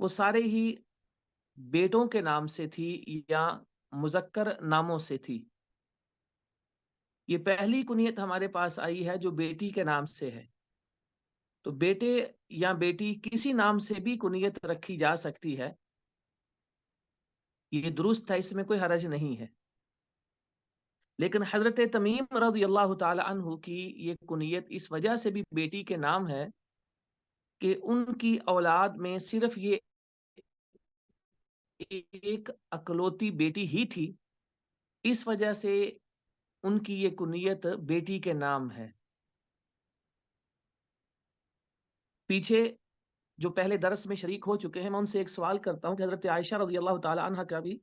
وہ سارے ہی بیٹوں کے نام سے تھی یا مذکر ناموں سے تھی۔ یہ پہلی کنیت ہمارے پاس آئی ہے جو بیٹی کے نام سے ہے۔ تو بیٹے یا بیٹی کسی نام سے بھی کنیت رکھی جا سکتی ہے، یہ درست ہے، اس میں کوئی حرج نہیں ہے۔ لیکن حضرت تمیم رضی اللہ تعالی عنہ کی یہ کنیت اس وجہ سے بھی بیٹی کے نام ہے کہ ان کی اولاد میں صرف یہ ایک اکلوتی بیٹی ہی تھی، اس وجہ سے ان کی یہ کنیت بیٹی کے نام ہے۔ پیچھے جو پہلے درس میں شریک ہو چکے ہیں، میں ان سے ایک سوال کرتا ہوں کہ حضرت عائشہ رضی اللہ تعالی عنہ کا بھی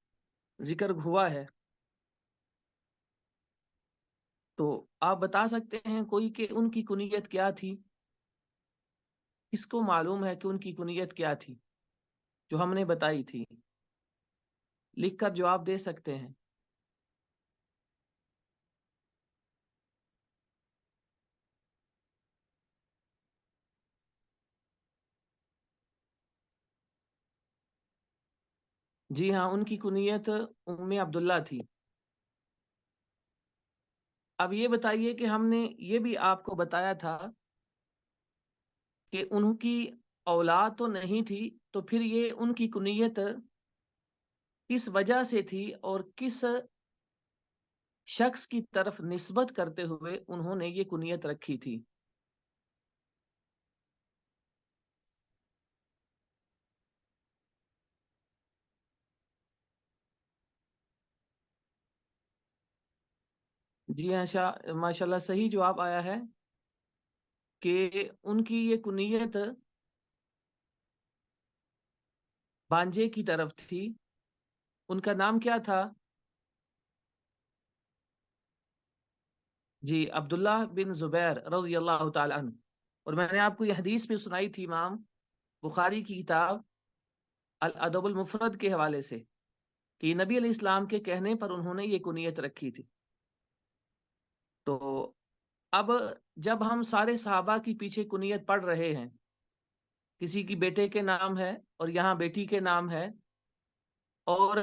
ذکر ہوا ہے، تو آپ بتا سکتے ہیں کوئی کہ ان کی کنیت کیا تھی؟ کس کو معلوم ہے کہ ان کی کنیت کیا تھی جو ہم نے بتائی تھی؟ لکھ کر جواب دے سکتے ہیں۔ جی ہاں، ان کی کنیت ام عبداللہ تھی۔ اب یہ بتائیے کہ ہم نے یہ بھی آپ کو بتایا تھا کہ ان کی اولاد تو نہیں تھی، تو پھر یہ ان کی کنیت کس وجہ سے تھی اور کس شخص کی طرف نسبت کرتے ہوئے انہوں نے یہ کنیت رکھی تھی؟ جی ہاں، ماشاء اللہ صحیح جواب آیا ہے کہ ان کی یہ کنیت بانجے کی طرف تھی۔ ان کا نام کیا تھا؟ جی، عبداللہ بن زبیر رضی اللہ تعالی عنہ۔ اور میں نے آپ کو یہ حدیث بھی سنائی تھی امام بخاری کی کتاب الادب المفرد کے حوالے سے، کہ نبی علیہ السلام کے کہنے پر انہوں نے یہ کنیت رکھی تھی۔ تو اب جب ہم سارے صحابہ کی پیچھے کنیت پڑھ رہے ہیں، کسی کی بیٹے کے نام ہے اور یہاں بیٹی کے نام ہے، اور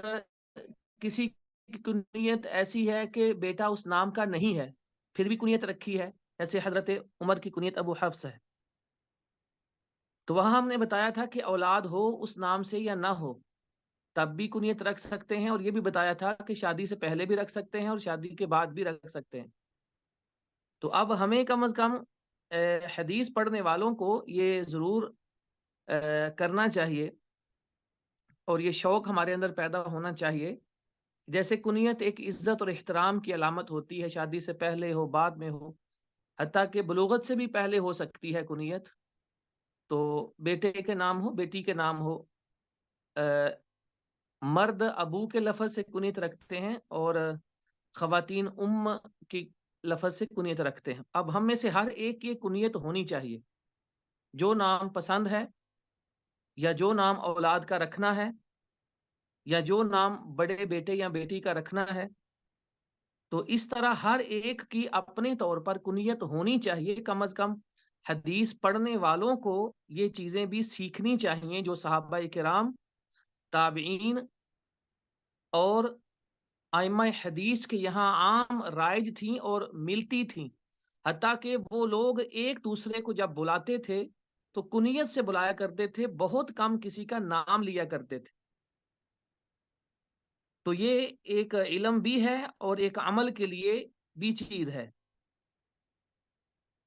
کسی کی کنیت ایسی ہے کہ بیٹا اس نام کا نہیں ہے پھر بھی کنیت رکھی ہے، جیسے حضرت عمر کی کنیت ابو حفص ہے، تو وہاں ہم نے بتایا تھا کہ اولاد ہو اس نام سے یا نہ ہو تب بھی کنیت رکھ سکتے ہیں، اور یہ بھی بتایا تھا کہ شادی سے پہلے بھی رکھ سکتے ہیں اور شادی کے بعد بھی رکھ سکتے ہیں۔ تو اب ہمیں کم از کم حدیث پڑھنے والوں کو یہ ضرور کرنا چاہیے اور یہ شوق ہمارے اندر پیدا ہونا چاہیے، جیسے کنیت ایک عزت اور احترام کی علامت ہوتی ہے، شادی سے پہلے ہو بعد میں ہو، حتیٰ کہ بلوغت سے بھی پہلے ہو سکتی ہے کنیت، تو بیٹے کے نام ہو بیٹی کے نام ہو، مرد ابو کے لفظ سے کنیت رکھتے ہیں اور خواتین ام کی لفظ سے کنیت رکھتے ہیں۔ اب ہم میں سے ہر ایک کی کنیت ہونی چاہیے، جو نام پسند ہے یا جو نام اولاد کا رکھنا ہے یا جو نام بڑے بیٹے یا بیٹی کا رکھنا ہے، تو اس طرح ہر ایک کی اپنے طور پر کنیت ہونی چاہیے۔ کم از کم حدیث پڑھنے والوں کو یہ چیزیں بھی سیکھنی چاہیے جو صحابہ کرام، تابعین اور ائمہ حدیث کے یہاں عام رائج تھیں اور ملتی تھیں، حتیٰ کہ وہ لوگ ایک دوسرے کو جب بلاتے تھے تو کنیت سے بلایا کرتے تھے، بہت کم کسی کا نام لیا کرتے تھے۔ تو یہ ایک علم بھی ہے اور ایک عمل کے لیے بھی چیز ہے۔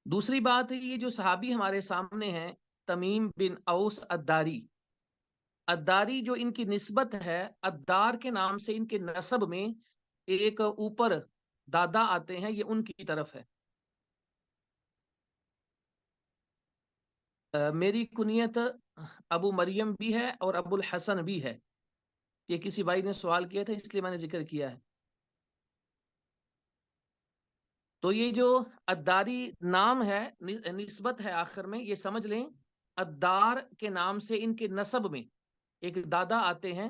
دوسری بات یہ جو صحابی ہمارے سامنے ہیں، تمیم بن اوس الداری، الداری جو ان کی نسبت ہے، الدار کے نام سے ان کے نسب میں ایک اوپر دادا آتے ہیں، یہ ان کی طرف ہے۔ میری کنیت ابو مریم بھی ہے اور ابو الحسن بھی ہے، یہ کسی بھائی نے سوال کیا تھا اس لیے میں نے ذکر کیا ہے۔ تو یہ جو الداری نام ہے، نسبت ہے، آخر میں یہ سمجھ لیں الدار کے نام سے ان کے نسب میں ایک دادا آتے ہیں،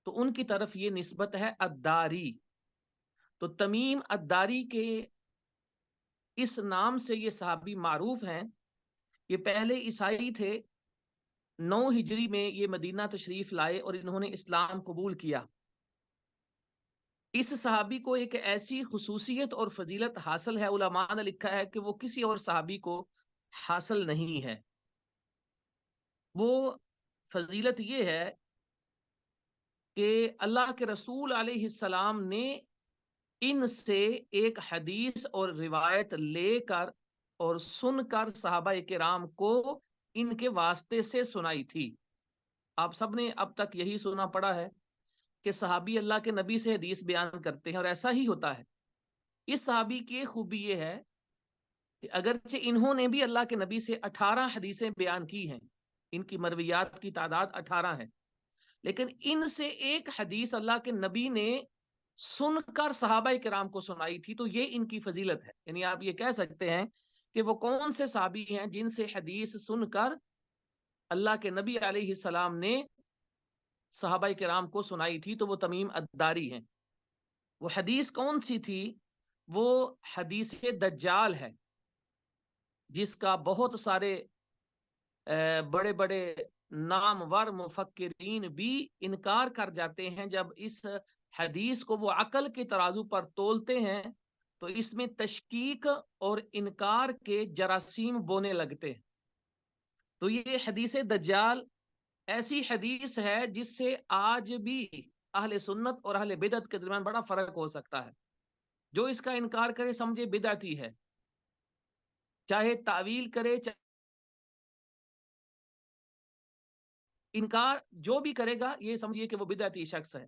تو ان کی طرف یہ نسبت ہے الداری۔ تو تمیم الداری کے اس نام سے یہ صحابی معروف ہیں۔ یہ پہلے عیسائی تھے 9 ہجری میں یہ مدینہ تشریف لائے اور انہوں نے اسلام قبول کیا۔ اس صحابی کو ایک ایسی خصوصیت اور فضیلت حاصل ہے، علماء نے لکھا ہے کہ وہ کسی اور صحابی کو حاصل نہیں ہے۔ وہ فضیلت یہ ہے کہ اللہ کے رسول علیہ السلام نے ان سے ایک حدیث اور روایت لے کر اور سن کر صحابہ کرام کو ان کے واسطے سے سنائی تھی۔ آپ سب نے اب تک یہی سنا پڑا ہے کہ صحابی اللہ کے نبی سے حدیث بیان کرتے ہیں، اور ایسا ہی ہوتا ہے۔ اس صحابی کی خوبی یہ ہے کہ اگرچہ انہوں نے بھی اللہ کے نبی سے 18 حدیثیں بیان کی ہیں، ان کی مرویات کی تعداد 18 ہے، لیکن ان سے ایک حدیث اللہ کے نبی نے سن کر صحابہ کرام کو سنائی تھی، تو یہ ان کی فضیلت ہے۔ یعنی آپ یہ کہہ سکتے ہیں کہ وہ کون سے صحابی ہیں جن سے حدیث سن کر اللہ کے نبی علیہ السلام نے صحابہ کرام کو سنائی تھی، تو وہ تمیم الداری ہیں۔ وہ حدیث کون سی تھی؟ وہ حدیث دجال ہے، جس کا بہت سارے بڑے بڑے نامور مفکرین بھی انکار کر جاتے ہیں۔ جب اس حدیث کو وہ عقل کے ترازو پر تولتے ہیں تو اس میں تشکیک اور انکار کے جراثیم بونے لگتے ہیں۔ تو یہ حدیث دجال ایسی حدیث ہے جس سے آج بھی اہل سنت اور اہل بدعت کے درمیان بڑا فرق ہو سکتا ہے۔ جو اس کا انکار کرے سمجھے بدعتی ہے، چاہے تعویل کرے، چاہے انکار جو بھی کرے گا یہ سمجھیے کہ وہ بدعتی شخص ہے۔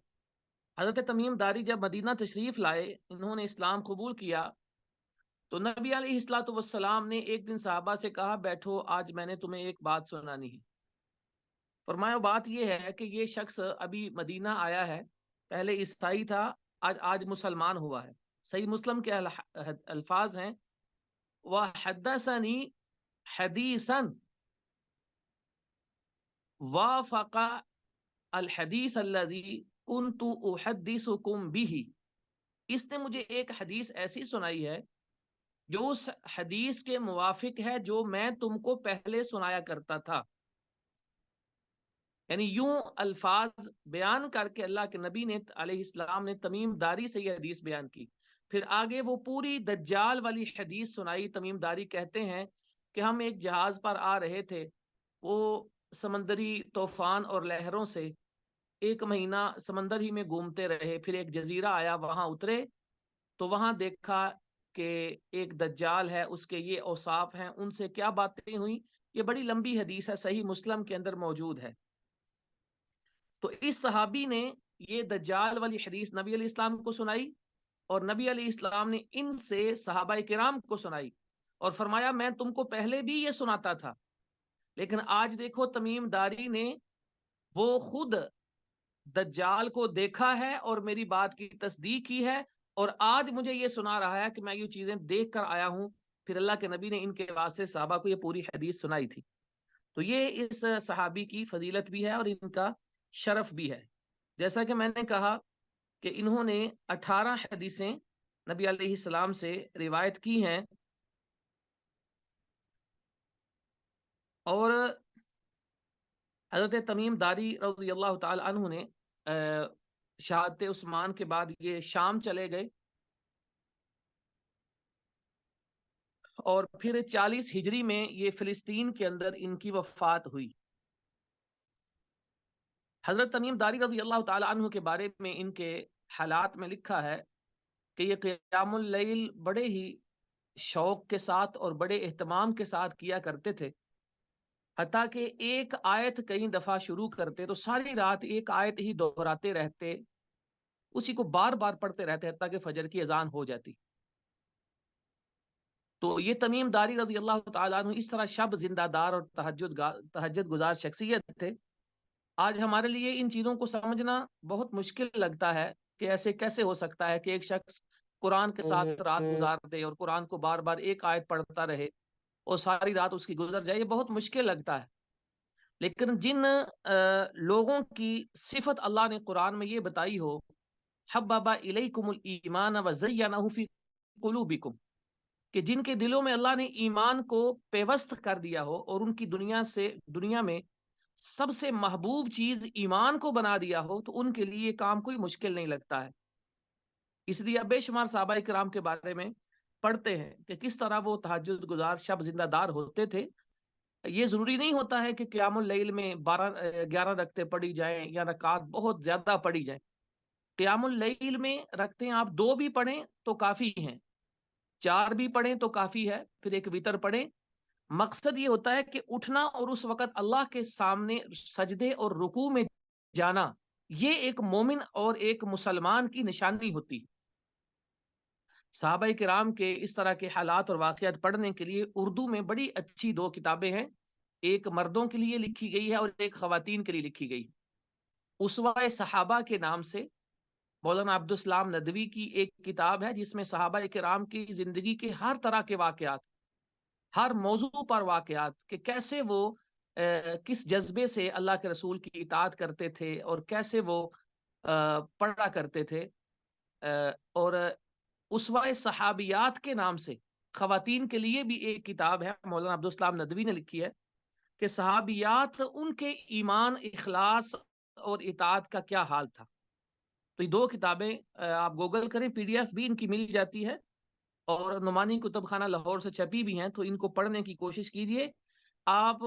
حضرت تمیم داری جب مدینہ تشریف لائے، انہوں نے اسلام قبول کیا، تو نبی علیہ الصلوۃ والسلام نے ایک دن صحابہ سے کہا بیٹھو، آج میں نے تمہیں ایک بات سنانی ہے۔ فرمایا بات یہ ہے کہ یہ شخص ابھی مدینہ آیا ہے، پہلے عیسائی تھا، آج مسلمان ہوا ہے۔ صحیح مسلم کے الفاظ ہیں وحدثنی حدیثا وافق الحدیث الذی کنت احدثکم به، اس نے مجھے ایک حدیث ایسی سنائی ہے جو اس حدیث کے موافق ہے جو میں تم کو پہلے سنایا کرتا تھا۔ یعنی یوں الفاظ بیان کر کے اللہ کے نبی نے علیہ السلام نے تمیم داری سے یہ حدیث بیان کی۔ پھر آگے وہ پوری دجال والی حدیث سنائی۔ تمیم داری کہتے ہیں کہ ہم ایک جہاز پر آ رہے تھے، وہ سمندری طوفان اور لہروں سے 1 مہینہ سمندر ہی میں گھومتے رہے، پھر ایک جزیرہ آیا، وہاں اترے تو وہاں دیکھا کہ ایک دجال ہے، اس کے یہ اوصاف ہیں، ان سے کیا باتیں ہوئیں۔ یہ بڑی لمبی حدیث ہے، صحیح مسلم کے اندر موجود ہے۔ تو اس صحابی نے یہ دجال والی حدیث نبی علیہ السلام کو سنائی، اور نبی علیہ السلام نے ان سے صحابہ کرام کو سنائی، اور فرمایا میں تم کو پہلے بھی یہ سناتا تھا، لیکن آج دیکھو تمیم داری نے وہ خود دجال کو دیکھا ہے اور میری بات کی تصدیق کی ہے، اور آج مجھے یہ سنا رہا ہے کہ میں یہ چیزیں دیکھ کر آیا ہوں۔ پھر اللہ کے نبی نے ان کے واسطے صحابہ کو یہ پوری حدیث سنائی تھی۔ تو یہ اس صحابی کی فضیلت بھی ہے اور ان کا شرف بھی ہے۔ جیسا کہ میں نے کہا کہ انہوں نے 18 حدیثیں نبی علیہ السلام سے روایت کی ہیں، اور حضرت تمیم داری رضی اللہ تعالی عنہ نے شہادت عثمان کے بعد یہ شام چلے گئے، اور پھر 40 ہجری میں یہ فلسطین کے اندر ان کی وفات ہوئی۔ حضرت تمیم داری رضی اللہ تعالی عنہ کے بارے میں ان کے حالات میں لکھا ہے کہ یہ قیام اللیل بڑے ہی شوق کے ساتھ اور بڑے اہتمام کے ساتھ کیا کرتے تھے، حتیٰ کہ ایک آیت کئی دفعہ شروع کرتے تو ساری رات ایک آیت ہی دہراتے رہتے، اسی کو بار بار پڑھتے رہتے حتیٰ کہ فجر کی اذان ہو جاتی۔ تو یہ تمیم داری رضی اللہ تعالیٰ عنہ اس طرح شب زندہ دار اور تہجد گزار شخصیت تھے۔ آج ہمارے لیے ان چیزوں کو سمجھنا بہت مشکل لگتا ہے کہ ایسے کیسے ہو سکتا ہے کہ ایک شخص قرآن کے ساتھ رات گزار دے اور قرآن کو بار بار ایک آیت پڑھتا رہے اور ساری رات اس کی گزر جائے۔ یہ بہت مشکل لگتا ہے، لیکن جن لوگوں کی صفت اللہ نے قرآن میں یہ بتائی ہو، حبب الیکم الایمان وزینہ فی قلوبکم، کہ جن کے دلوں میں اللہ نے ایمان کو پیوست کر دیا ہو اور ان کی دنیا میں سب سے محبوب چیز ایمان کو بنا دیا ہو تو ان کے لیے یہ کام کوئی مشکل نہیں لگتا ہے. اس لیے بے شمار صحابہ کرام کے بارے میں پڑھتے ہیں کہ کس طرح وہ تہجد گزار شب زندہ دار ہوتے تھے. یہ ضروری نہیں ہوتا ہے کہ قیام اللیل میں 11 رکعتیں پڑھی جائیں یا رکعات بہت زیادہ پڑھی جائیں. قیام اللیل میں رکھتے ہیں آپ 2 بھی پڑھیں تو کافی ہیں، 4 بھی پڑھیں تو کافی ہے، پھر ایک وتر پڑھیں. مقصد یہ ہوتا ہے کہ اٹھنا اور اس وقت اللہ کے سامنے سجدے اور رکوع میں جانا، یہ ایک مومن اور ایک مسلمان کی نشانی ہوتی. صحابہ کرام کے اس طرح کے حالات اور واقعات پڑھنے کے لیے اردو میں بڑی اچھی 2 کتابیں ہیں. ایک مردوں کے لیے لکھی گئی ہے اور ایک خواتین کے لیے لکھی گئی. اسوہ صحابہ کے نام سے مولانا عبدالسلام ندوی کی ایک کتاب ہے جس میں صحابہ کرام کی زندگی کے ہر طرح کے واقعات، ہر موضوع پر واقعات کہ کیسے وہ کس جذبے سے اللہ کے رسول کی اطاعت کرتے تھے اور کیسے وہ پڑھا کرتے تھے. اور اسوہ صحابیات کے نام سے خواتین کے لیے بھی ایک کتاب ہے، مولانا عبدالسلام ندوی نے لکھی ہے کہ صحابیات ان کے ایمان، اخلاص اور اطاعت کا کیا حال تھا. تو یہ 2 کتابیں آپ گوگل کریں، PDF بھی ان کی مل جاتی ہے اور نعمانی کتب خانہ لاہور سے چھپی بھی ہیں، تو ان کو پڑھنے کی کوشش کیجیے. آپ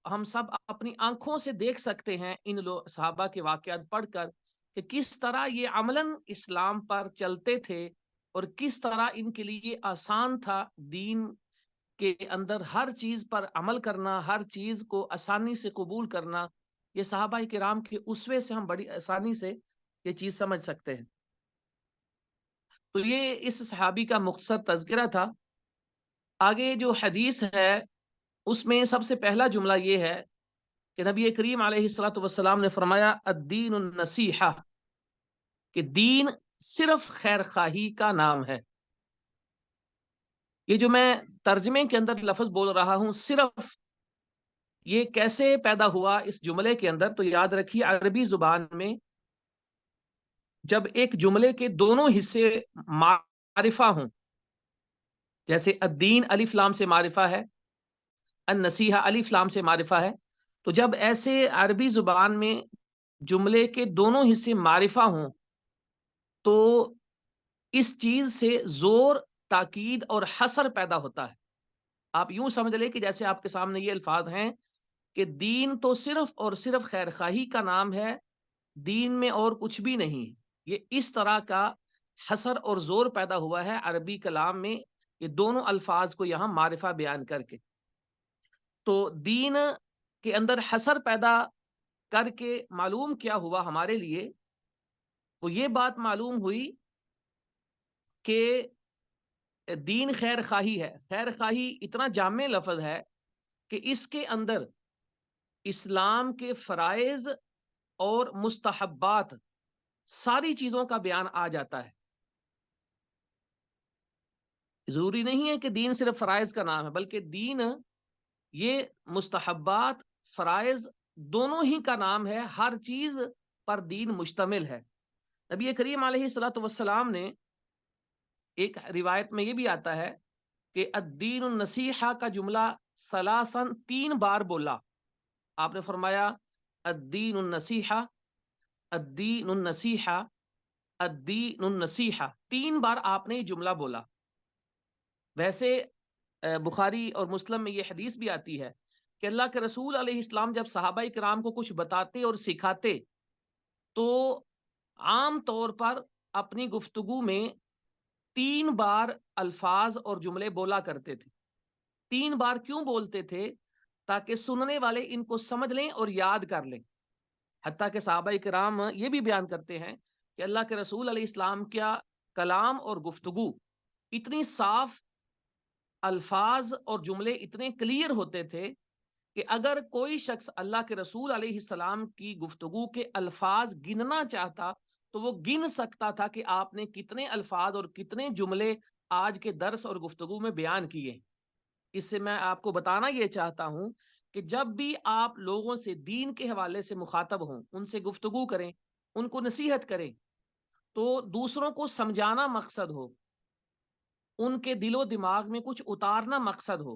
ہم سب اپنی آنکھوں سے دیکھ سکتے ہیں ان صحابہ کے واقعات پڑھ کر کہ کس طرح یہ عملاً اسلام پر چلتے تھے اور کس طرح ان کے لیے آسان تھا دین کے اندر ہر چیز پر عمل کرنا، ہر چیز کو آسانی سے قبول کرنا. یہ صحابہ کرام کے اسوے سے ہم بڑی آسانی سے یہ چیز سمجھ سکتے ہیں. تو یہ اس صحابی کا مختصر تذکرہ تھا. آگے جو حدیث ہے اس میں سب سے پہلا جملہ یہ ہے کہ نبی کریم علیہ الصلوۃ والسلام نے فرمایا الدین النصیحہ، کہ دین صرف خیر خواہی کا نام ہے. یہ جو میں ترجمے کے اندر لفظ بول رہا ہوں صرف، یہ کیسے پیدا ہوا اس جملے کے اندر؟ تو یاد رکھیے عربی زبان میں جب ایک جملے کے دونوں حصے معرفہ ہوں، جیسے الدین الف لام سے معرفہ ہے، النصیحہ الف لام سے معرفہ ہے، تو جب ایسے عربی زبان میں جملے کے دونوں حصے معرفہ ہوں تو اس چیز سے زور، تاکید اور حصر پیدا ہوتا ہے. آپ یوں سمجھ لیں کہ جیسے آپ کے سامنے یہ الفاظ ہیں کہ دین تو صرف اور صرف خیر خواہی کا نام ہے، دین میں اور کچھ بھی نہیں. یہ اس طرح کا حصر اور زور پیدا ہوا ہے عربی کلام میں یہ دونوں الفاظ کو یہاں معرفہ بیان کر کے. تو دین کے اندر حصر پیدا کر کے معلوم کیا ہوا ہمارے لیے؟ وہ یہ بات معلوم ہوئی کہ دین خیر خواہی ہے. خیر خواہی اتنا جامع لفظ ہے کہ اس کے اندر اسلام کے فرائض اور مستحبات ساری چیزوں کا بیان آ جاتا ہے. ضروری نہیں ہے کہ دین صرف فرائض کا نام ہے، بلکہ دین یہ مستحبات، فرائض دونوں ہی کا نام ہے. ہر چیز پر دین مشتمل ہے. نبی کریم علیہ الصلوۃ والسلام نے ایک روایت میں یہ بھی آتا ہے کہ الدین النصیحہ کا جملہ ثلاثاً 3 بار بولا. آپ نے فرمایا الدین النصیحہ، الدین النصیحہ، الدین النصیحہ، 3 بار آپ نے یہ جملہ بولا. ویسے بخاری اور مسلم میں یہ حدیث بھی آتی ہے کہ اللہ کے رسول علیہ السلام جب صحابہ کرام کو کچھ بتاتے اور سکھاتے تو عام طور پر اپنی گفتگو میں 3 بار الفاظ اور جملے بولا کرتے تھے. 3 بار کیوں بولتے تھے؟ تاکہ سننے والے ان کو سمجھ لیں اور یاد کر لیں. حتیٰ کہ صحابہ کرام یہ بھی بیان کرتے ہیں کہ اللہ کے رسول علیہ السلام کیا کلام اور گفتگو اتنی صاف، الفاظ اور جملے اتنے کلیئر ہوتے تھے کہ اگر کوئی شخص اللہ کے رسول علیہ السلام کی گفتگو کے الفاظ گننا چاہتا تو وہ گن سکتا تھا کہ آپ نے کتنے الفاظ اور کتنے جملے آج کے درس اور گفتگو میں بیان کیے. اس سے میں آپ کو بتانا یہ چاہتا ہوں کہ جب بھی آپ لوگوں سے دین کے حوالے سے مخاطب ہوں، ان سے گفتگو کریں، ان کو نصیحت کریں، تو دوسروں کو سمجھانا مقصد ہو، ان کے دل و دماغ میں کچھ اتارنا مقصد ہو.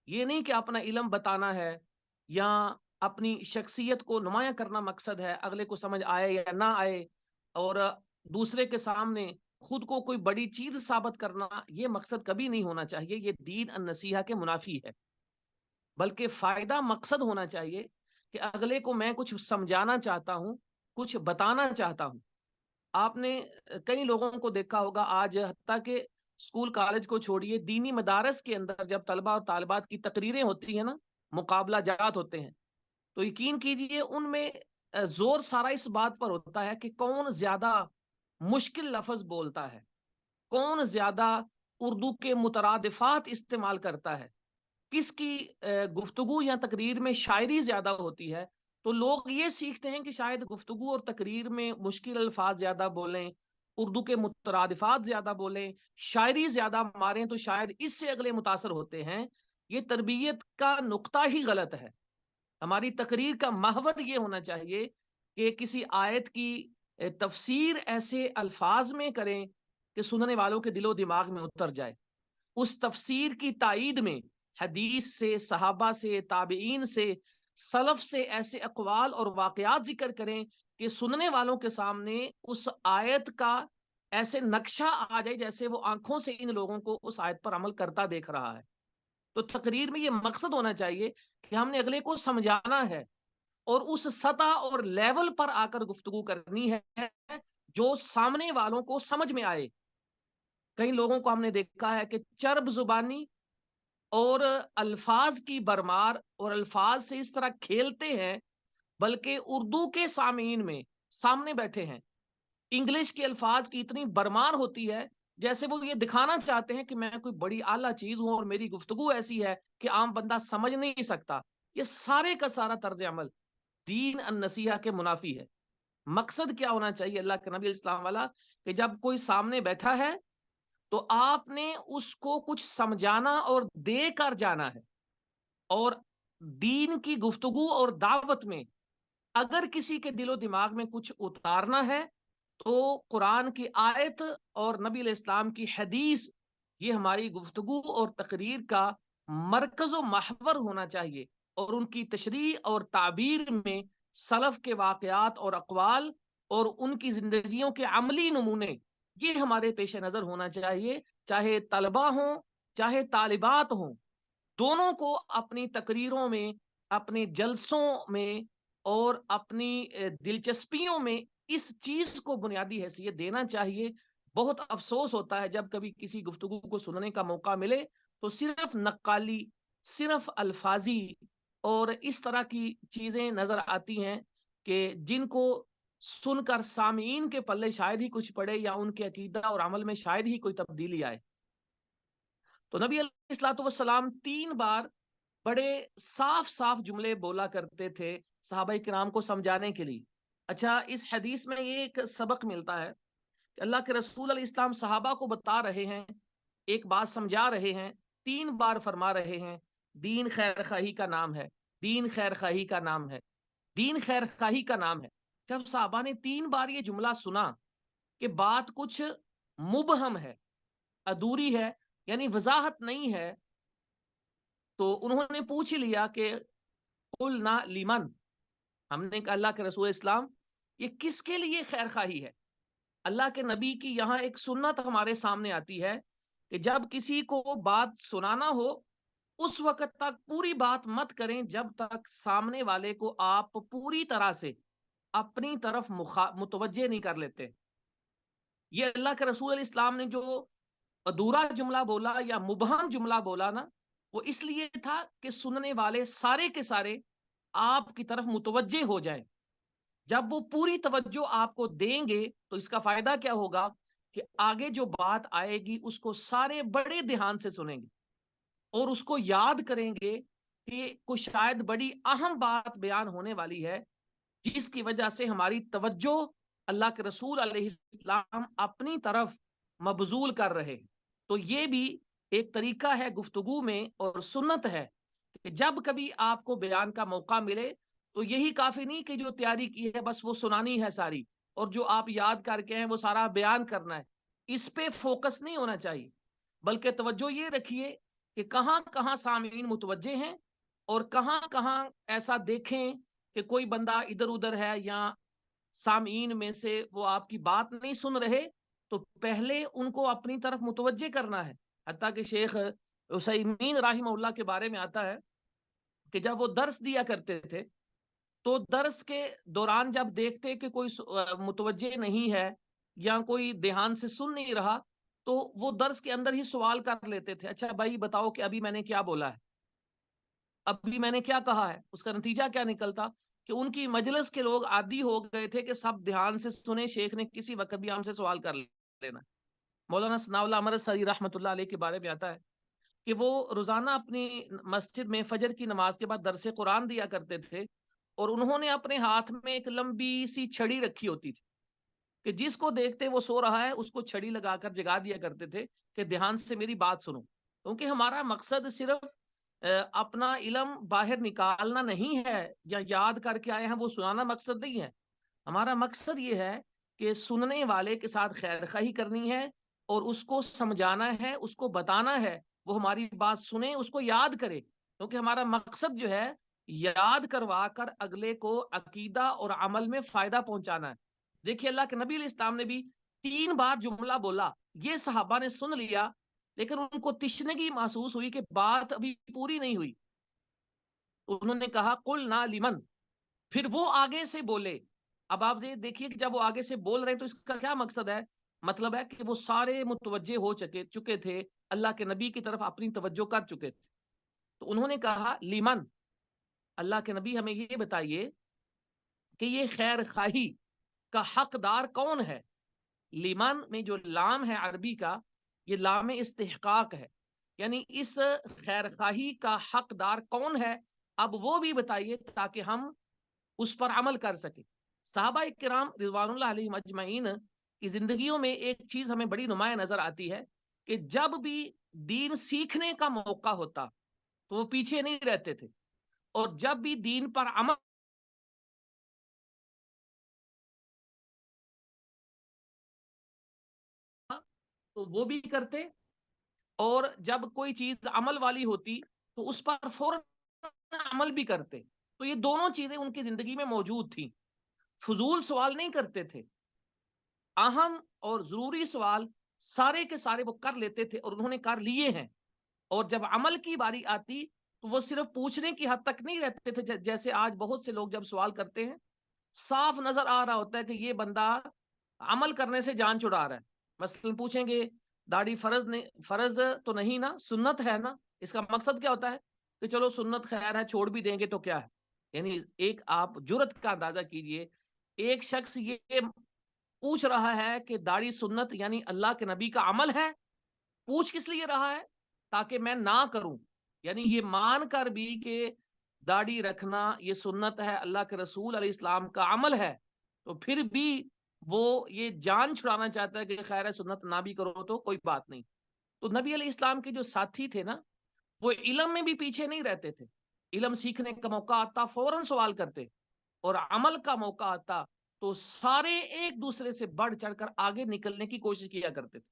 یہ نہیں کہ اپنا علم بتانا ہے یا اپنی شخصیت کو نمایاں کرنا مقصد ہے، اگلے کو سمجھ آئے یا نہ آئے، اور دوسرے کے سامنے خود کو کوئی بڑی چیز ثابت کرنا، یہ مقصد کبھی نہیں ہونا چاہیے. یہ دین النصیحہ کے منافی ہے. بلکہ فائدہ مقصد ہونا چاہیے کہ اگلے کو میں کچھ سمجھانا چاہتا ہوں، کچھ بتانا چاہتا ہوں. آپ نے کئی لوگوں کو دیکھا ہوگا آج، حتیٰ کہ اسکول کالج کو چھوڑیے، دینی مدارس کے اندر جب طلبہ اور طالبات کی تقریریں ہوتی ہیں نا، مقابلہ جات ہوتے ہیں، تو یقین کیجئے ان میں زور سارا اس بات پر ہوتا ہے کہ کون زیادہ مشکل لفظ بولتا ہے، کون زیادہ اردو کے مترادفات استعمال کرتا ہے، کس کی گفتگو یا تقریر میں شاعری زیادہ ہوتی ہے. تو لوگ یہ سیکھتے ہیں کہ شاید گفتگو اور تقریر میں مشکل الفاظ زیادہ بولیں، اردو کے مترادفات زیادہ بولیں، شاعری زیادہ ماریں، تو شاید اس سے اگلے متاثر ہوتے ہیں. یہ تربیت کا نقطہ ہی غلط ہے. ہماری تقریر کا محور یہ ہونا چاہیے کہ کسی آیت کی تفسیر ایسے الفاظ میں کریں کہ سننے والوں کے دل و دماغ میں اتر جائے. اس تفسیر کی تائید میں حدیث سے، صحابہ سے، تابعین سے، سلف سے ایسے اقوال اور واقعات ذکر کریں کہ سننے والوں کے سامنے اس آیت کا ایسے نقشہ آ جائے جیسے وہ آنکھوں سے ان لوگوں کو اس آیت پر عمل کرتا دیکھ رہا ہے. تو تقریر میں یہ مقصد ہونا چاہیے کہ ہم نے اگلے کو سمجھانا ہے اور اس سطح اور لیول پر آ کر گفتگو کرنی ہے جو سامنے والوں کو سمجھ میں آئے. کئی لوگوں کو ہم نے دیکھا ہے کہ چرب زبانی اور الفاظ کی برمار اور الفاظ سے اس طرح کھیلتے ہیں، بلکہ اردو کے سامعین میں سامنے بیٹھے ہیں انگلش کے الفاظ کی اتنی برمار ہوتی ہے جیسے وہ یہ دکھانا چاہتے ہیں کہ میں کوئی بڑی اعلیٰ چیز ہوں اور میری گفتگو ایسی ہے کہ عام بندہ سمجھ نہیں سکتا. یہ سارے کا سارا طرز عمل دین النصیحہ کے منافی ہے. مقصد کیا ہونا چاہیے اللہ کے نبی علیہ السلام والا کہ جب کوئی سامنے بیٹھا ہے تو آپ نے اس کو کچھ سمجھانا اور دے کر جانا ہے. اور دین کی گفتگو اور دعوت میں اگر کسی کے دل و دماغ میں کچھ اتارنا ہے تو قرآن کی آیت اور نبی علیہ السلام کی حدیث یہ ہماری گفتگو اور تقریر کا مرکز و محور ہونا چاہیے. اور ان کی تشریح اور تعبیر میں سلف کے واقعات اور اقوال اور ان کی زندگیوں کے عملی نمونے یہ ہمارے پیش نظر ہونا چاہیے. چاہے طلبہ ہوں چاہے طالبات ہوں، دونوں کو اپنی تقریروں میں، اپنے جلسوں میں اور اپنی دلچسپیوں میں اس چیز کو بنیادی حیثیت دینا چاہیے. بہت افسوس ہوتا ہے جب کبھی کسی گفتگو کو سننے کا موقع ملے تو صرف نقالی، صرف الفاظی اور اس طرح کی چیزیں نظر آتی ہیں کہ جن کو سن کر سامعین کے پلے شاید ہی کچھ پڑے یا ان کے عقیدہ اور عمل میں شاید ہی کوئی تبدیلی آئے. تو نبی علیہ الصلوۃ والسلام 3 بار بڑے صاف صاف جملے بولا کرتے تھے صحابہ کرام کو سمجھانے کے لیے. اچھا، اس حدیث میں یہ ایک سبق ملتا ہے کہ اللہ کے رسول علیہ السلام صحابہ کو بتا رہے ہیں، ایک بات سمجھا رہے ہیں، 3 بار فرما رہے ہیں دین خیر خواہی کا نام ہے، دین خیر خواہی کا نام ہے، دین خیر خواہی کا نام ہے. جب صحابہ نے 3 بار یہ جملہ سنا کہ بات کچھ مبہم ہے، ادھوری ہے، یعنی وضاحت نہیں ہے، تو انہوں نے پوچھ لیا کہ قلنا لمن، ہم نے کہا اللہ کے رسول اسلام یہ کس کے لیے خیر خواہی ہے؟ اللہ کے نبی کی یہاں ایک سنت ہمارے سامنے آتی ہے کہ جب کسی کو بات سنانا ہو اس وقت تک پوری بات مت کریں جب تک سامنے والے کو آپ پوری طرح سے اپنی طرف متوجہ نہیں کر لیتے. یہ اللہ کے رسول علیہ السلام نے جو ادھورا جملہ بولا یا مبہم جملہ بولا نا، وہ اس لیے تھا کہ سننے والے سارے کے سارے آپ کی طرف متوجہ ہو جائیں. جب وہ پوری توجہ آپ کو دیں گے تو اس کا فائدہ کیا ہوگا کہ آگے جو بات آئے گی اس کو سارے بڑے دھیان سے سنیں گے اور اس کو یاد کریں گے کہ کوئی شاید بڑی اہم بات بیان ہونے والی ہے جس کی وجہ سے ہماری توجہ اللہ کے رسول علیہ السلام اپنی طرف مبذول کر رہے. تو یہ بھی ایک طریقہ ہے گفتگو میں اور سنت ہے کہ جب کبھی آپ کو بیان کا موقع ملے تو یہی کافی نہیں کہ جو تیاری کی ہے بس وہ سنانی ہے ساری، اور جو آپ یاد کر کے ہیں وہ سارا بیان کرنا ہے. اس پہ فوکس نہیں ہونا چاہیے، بلکہ توجہ یہ رکھیے کہ کہاں کہاں سامعین متوجہ ہیں اور کہاں کہاں ایسا دیکھیں کہ کوئی بندہ ادھر ادھر ہے یا سامعین میں سے وہ آپ کی بات نہیں سن رہے، تو پہلے ان کو اپنی طرف متوجہ کرنا ہے۔ حتیٰ کہ شیخ عثیمین رحمہ اللہ کے بارے میں آتا ہے کہ جب وہ درس دیا کرتے تھے تو درس کے دوران جب دیکھتے کہ کوئی متوجہ نہیں ہے یا کوئی دھیان سے سن نہیں رہا، تو وہ درس کے اندر ہی سوال کر لیتے تھے، اچھا بھائی بتاؤ کہ ابھی میں نے کیا بولا ہے، ابھی میں نے کیا کہا ہے۔ اس کا نتیجہ کیا نکلتا کہ ان کی مجلس کے لوگ عادی ہو گئے تھے کہ سب دھیان سے سنیں، شیخ نے کسی وقت بھی ہم سے سوال کر لینا۔ مولانا ثناء اللہ امرت سری رحمۃ اللہ علیہ کے بارے میں آتا ہے کہ وہ روزانہ اپنی مسجد میں فجر کی نماز کے بعد درس قرآن دیا کرتے تھے، اور انہوں نے اپنے ہاتھ میں ایک لمبی سی چھڑی رکھی ہوتی تھی کہ جس کو دیکھتے وہ سو رہا ہے اس کو چھڑی لگا کر جگا دیا کرتے تھے کہ دھیان سے میری بات سنو، کیونکہ ہمارا مقصد صرف اپنا علم باہر نکالنا نہیں ہے یا یاد کر کے آئے ہیں وہ سنانا مقصد نہیں ہے۔ ہمارا مقصد یہ ہے کہ سننے والے کے ساتھ خیر خواہی کرنی ہے اور اس کو سمجھانا ہے، اس کو بتانا ہے، وہ ہماری بات سنے، اس کو یاد کرے، کیونکہ ہمارا مقصد جو ہے یاد کروا کر اگلے کو عقیدہ اور عمل میں فائدہ پہنچانا ہے۔ دیکھیے اللہ کے نبی علیہ السلام نے بھی 3 بار جملہ بولا، یہ صحابہ نے سن لیا لیکن ان کو تشنگی محسوس ہوئی کہ بات ابھی پوری نہیں ہوئی، انہوں نے کہا قل نا لمن، پھر وہ آگے سے بولے۔ اب آپ یہ دیکھیے کہ جب وہ آگے سے بول رہے ہیں تو اس کا کیا مقصد ہے؟ مطلب ہے کہ وہ سارے متوجہ ہو چکے تھے، اللہ کے نبی کی طرف اپنی توجہ کر چکے تھے، تو انہوں نے کہا لیمن، اللہ کے نبی ہمیں یہ بتائیے کہ یہ خیر خواہی کا حقدار کون ہے۔ لیمن میں جو لام ہے عربی کا، یہ لام استحقاق ہے، یعنی اس خیر خواہی کا حقدار کون ہے، اب وہ بھی بتائیے تاکہ ہم اس پر عمل کر سکیں۔ صحابہ کرام رضوان اللہ علیہم اجمعین کی زندگیوں میں ایک چیز ہمیں بڑی نمایاں نظر آتی ہے کہ جب بھی دین سیکھنے کا موقع ہوتا تو وہ پیچھے نہیں رہتے تھے، اور جب بھی دین پر عمل تو وہ بھی کرتے، اور جب کوئی چیز عمل والی ہوتی تو اس پر فوراً عمل بھی کرتے۔ تو یہ دونوں چیزیں ان کی زندگی میں موجود تھیں، فضول سوال نہیں کرتے تھے، اہم اور ضروری سوال سارے کے سارے وہ کر لیتے تھے اور انہوں نے کر لیے ہیں۔ اور جب عمل کی باری آتی تو وہ صرف پوچھنے کی حد تک نہیں رہتے تھے، جیسے آج بہت سے لوگ جب سوال کرتے ہیں صاف نظر آ رہا ہوتا ہے کہ یہ بندہ عمل کرنے سے جان چھڑا رہا ہے۔ مثلا پوچھیں گے داڑھی فرض تو نہیں نا، سنت ہے نا، اس کا مقصد کیا ہوتا ہے کہ چلو سنت خیر ہے چھوڑ بھی دیں گے تو کیا ہے، یعنی ایک آپ جرت کا اندازہ کیجئے، ایک شخص یہ پوچھ رہا ہے کہ داڑھی سنت یعنی اللہ کے نبی کا عمل ہے، پوچھ کس لیے رہا ہے؟ تاکہ میں نہ کروں، یعنی یہ مان کر بھی کہ داڑھی رکھنا یہ سنت ہے، اللہ کے رسول علیہ السلام کا عمل ہے، تو پھر بھی وہ یہ جان چھڑانا چاہتا ہے کہ خیر ہے سنت نہ بھی کرو تو کوئی بات نہیں۔ تو نبی علیہ السلام کے جو ساتھی تھے نا، وہ علم میں بھی پیچھے نہیں رہتے تھے، علم سیکھنے کا موقع آتا فوراً سوال کرتے، اور عمل کا موقع آتا تو سارے ایک دوسرے سے بڑھ چڑھ کر آگے نکلنے کی کوشش کیا کرتے تھے۔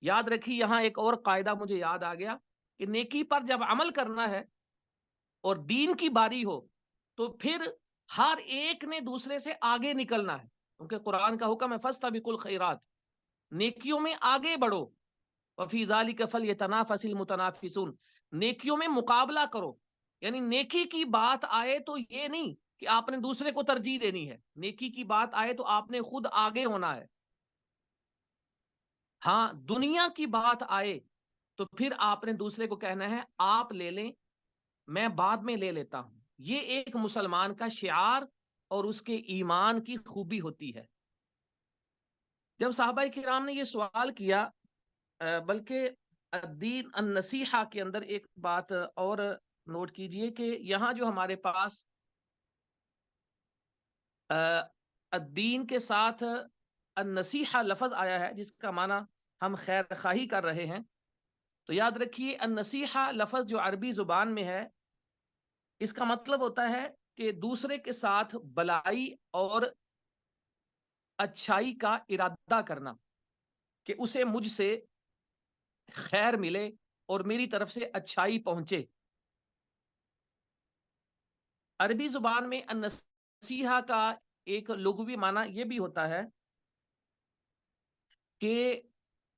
یاد رکھیے یہاں ایک اور قاعدہ مجھے یاد آ گیا کہ نیکی پر جب عمل کرنا ہے اور دین کی باری ہو تو پھر ہر ایک نے دوسرے سے آگے نکلنا ہے، کیونکہ قرآن کا حکم ہے فاستبقوا الخیرات، نیکیوں میں آگے بڑھو، وفی ذلک فلیتنافس المتنافسون، نیکیوں میں مقابلہ کرو، یعنی نیکی کی بات آئے تو یہ نہیں کہ آپ نے دوسرے کو ترجیح دینی ہے، نیکی کی بات آئے تو آپ نے خود آگے ہونا ہے۔ ہاں دنیا کی بات آئے تو پھر آپ نے دوسرے کو کہنا ہے آپ لے لیں میں بعد میں لے لیتا ہوں۔ یہ ایک مسلمان کا شعار اور اس کے ایمان کی خوبی ہوتی ہے۔ جب صحابہ کرام نے یہ سوال کیا، بلکہ الدین النصیحہ کے اندر ایک بات اور نوٹ کیجئے کہ یہاں جو ہمارے پاس الدین کے ساتھ النصیحہ لفظ آیا ہے جس کا معنی ہم خیر خواہی کر رہے ہیں، تو یاد رکھیے النصیحہ لفظ جو عربی زبان میں ہے اس کا مطلب ہوتا ہے کہ دوسرے کے ساتھ بلائی اور اچھائی کا ارادہ کرنا، کہ اسے مجھ سے خیر ملے اور میری طرف سے اچھائی پہنچے۔ عربی زبان میں النصیحہ کا ایک لغوی معنی یہ بھی ہوتا ہے کہ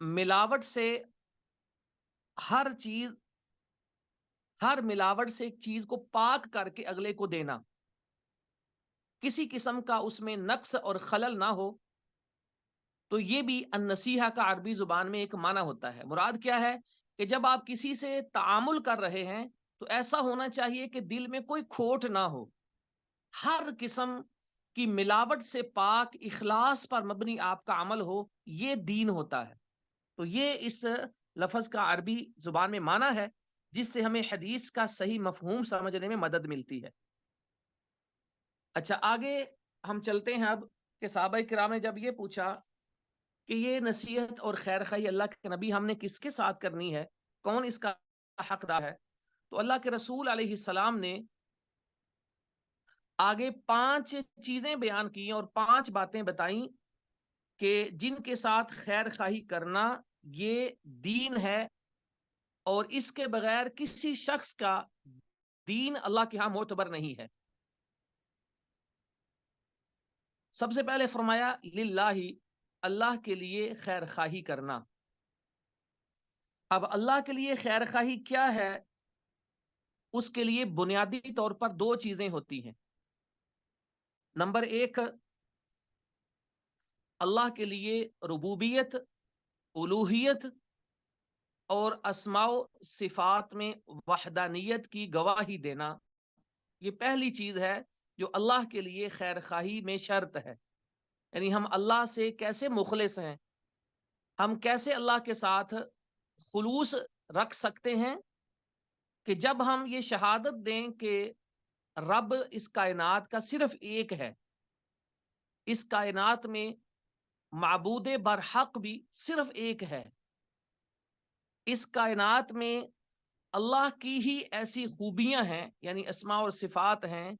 ملاوٹ سے ہر چیز ہر ملاوٹ سے ایک چیز کو پاک کر کے اگلے کو دینا، کسی قسم کا اس میں نقص اور خلل نہ ہو، تو یہ بھی النصیحہ کا عربی زبان میں ایک معنی ہوتا ہے۔ مراد کیا ہے کہ جب آپ کسی سے تعامل کر رہے ہیں تو ایسا ہونا چاہیے کہ دل میں کوئی کھوٹ نہ ہو، ہر قسم کی ملاوٹ سے پاک، اخلاص پر مبنی آپ کا عمل ہو، یہ دین ہوتا ہے۔ تو یہ اس لفظ کا عربی زبان میں معنی ہے، جس سے ہمیں حدیث کا صحیح مفہوم سمجھنے میں مدد ملتی ہے۔ اچھا، آگے ہم چلتے ہیں اب کہ صحابہ کرام نے جب یہ پوچھا کہ یہ نصیحت اور خیر خواہی اللہ کے نبی ہم نے کس کے ساتھ کرنی ہے، کون اس کا حقدار ہے، تو اللہ کے رسول علیہ السلام نے آگے 5 چیزیں بیان کی اور 5 باتیں بتائیں کہ جن کے ساتھ خیر خواہی کرنا یہ دین ہے، اور اس کے بغیر کسی شخص کا دین اللہ کے ہاں معتبر نہیں ہے۔ سب سے پہلے فرمایا للہ، اللہ کے لیے خیر خواہی کرنا۔ اب اللہ کے لیے خیر خواہی کیا ہے؟ اس کے لیے بنیادی طور پر 2 چیزیں ہوتی ہیں۔ نمبر 1، اللہ کے لیے ربوبیت، الوہیت اور اسماء و صفات میں وحدانیت کی گواہی دینا، یہ پہلی چیز ہے جو اللہ کے لیے خیر خواہی میں شرط ہے۔ یعنی ہم اللہ سے کیسے مخلص ہیں، ہم کیسے اللہ کے ساتھ خلوص رکھ سکتے ہیں کہ جب ہم یہ شہادت دیں کہ رب اس کائنات کا صرف ایک ہے، اس کائنات میں معبود برحق بھی صرف ایک ہے، اس کائنات میں اللہ کی ہی ایسی خوبیاں ہیں، یعنی اسماء اور صفات ہیں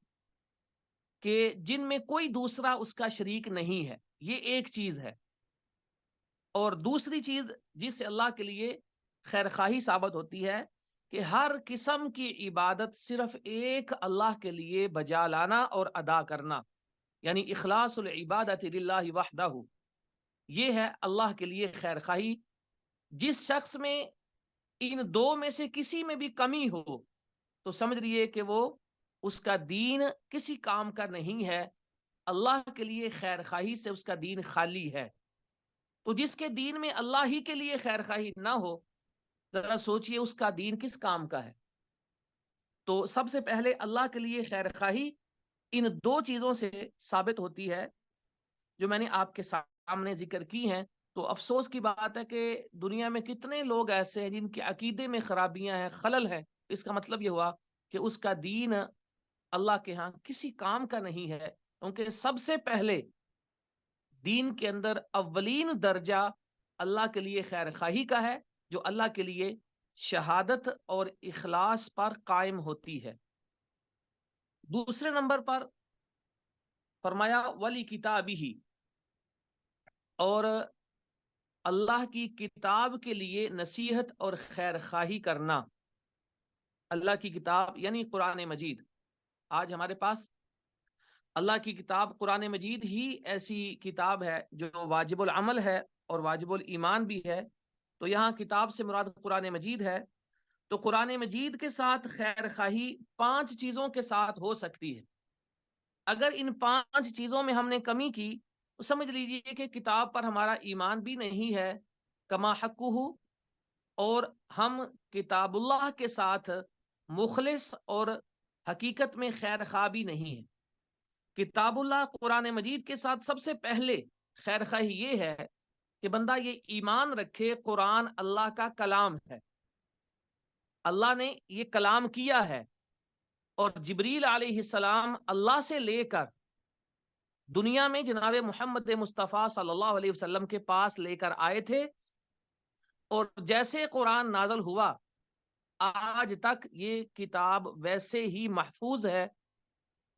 کہ جن میں کوئی دوسرا اس کا شریک نہیں ہے، یہ ایک چیز ہے۔ اور دوسری چیز جس سے اللہ کے لیے خیر خواہی ثابت ہوتی ہے کہ ہر قسم کی عبادت صرف ایک اللہ کے لیے بجا لانا اور ادا کرنا، یعنی اخلاص العبادت للہ وحدہ، یہ ہے اللہ کے لیے خیر خواہی۔ جس شخص میں ان 2 میں سے کسی میں بھی کمی ہو تو سمجھ لیے کہ وہ اس کا دین کسی کام کا نہیں ہے، اللہ کے لیے خیر خواہی سے اس کا دین خالی ہے۔ تو جس کے دین میں اللہ ہی کے لیے خیر خواہی نہ ہو، ذرا سوچئے اس کا دین کس کام کا ہے۔ تو سب سے پہلے اللہ کے لیے خیر خواہی ان 2 چیزوں سے ثابت ہوتی ہے جو میں نے آپ کے سامنے ذکر کی ہیں۔ تو افسوس کی بات ہے کہ دنیا میں کتنے لوگ ایسے ہیں جن کے عقیدے میں خرابیاں ہیں، خلل ہے۔ اس کا مطلب یہ ہوا کہ اس کا دین اللہ کے ہاں کسی کام کا نہیں ہے، کیونکہ سب سے پہلے دین کے اندر اولین درجہ اللہ کے لیے خیر خواہی کا ہے، جو اللہ کے لیے شہادت اور اخلاص پر قائم ہوتی ہے۔ دوسرے نمبر پر فرمایا ولی کتابی، اور اللہ کی کتاب کے لیے نصیحت اور خیر خواہی کرنا۔ اللہ کی کتاب یعنی قرآن مجید، آج ہمارے پاس اللہ کی کتاب قرآن مجید ہی ایسی کتاب ہے جو واجب العمل ہے اور واجب الایمان بھی ہے۔ تو یہاں کتاب سے مراد قرآن مجید ہے۔ تو قرآن مجید کے ساتھ خیر خواہی 5 چیزوں کے ساتھ ہو سکتی ہے۔ اگر ان 5 چیزوں میں ہم نے کمی کی تو سمجھ لیجئے کہ کتاب پر ہمارا ایمان بھی نہیں ہے کما حقہ، اور ہم کتاب اللہ کے ساتھ مخلص اور حقیقت میں خیر خواہ بھی نہیں ہے۔ کتاب اللہ قرآن مجید کے ساتھ سب سے پہلے خیر خواہی یہ ہے کہ بندہ یہ ایمان رکھے قرآن اللہ کا کلام ہے، اللہ نے یہ کلام کیا ہے، اور جبریل علیہ السلام اللہ سے لے کر دنیا میں جناب محمد مصطفیٰ صلی اللہ علیہ وسلم کے پاس لے کر آئے تھے، اور جیسے قرآن نازل ہوا آج تک یہ کتاب ویسے ہی محفوظ ہے،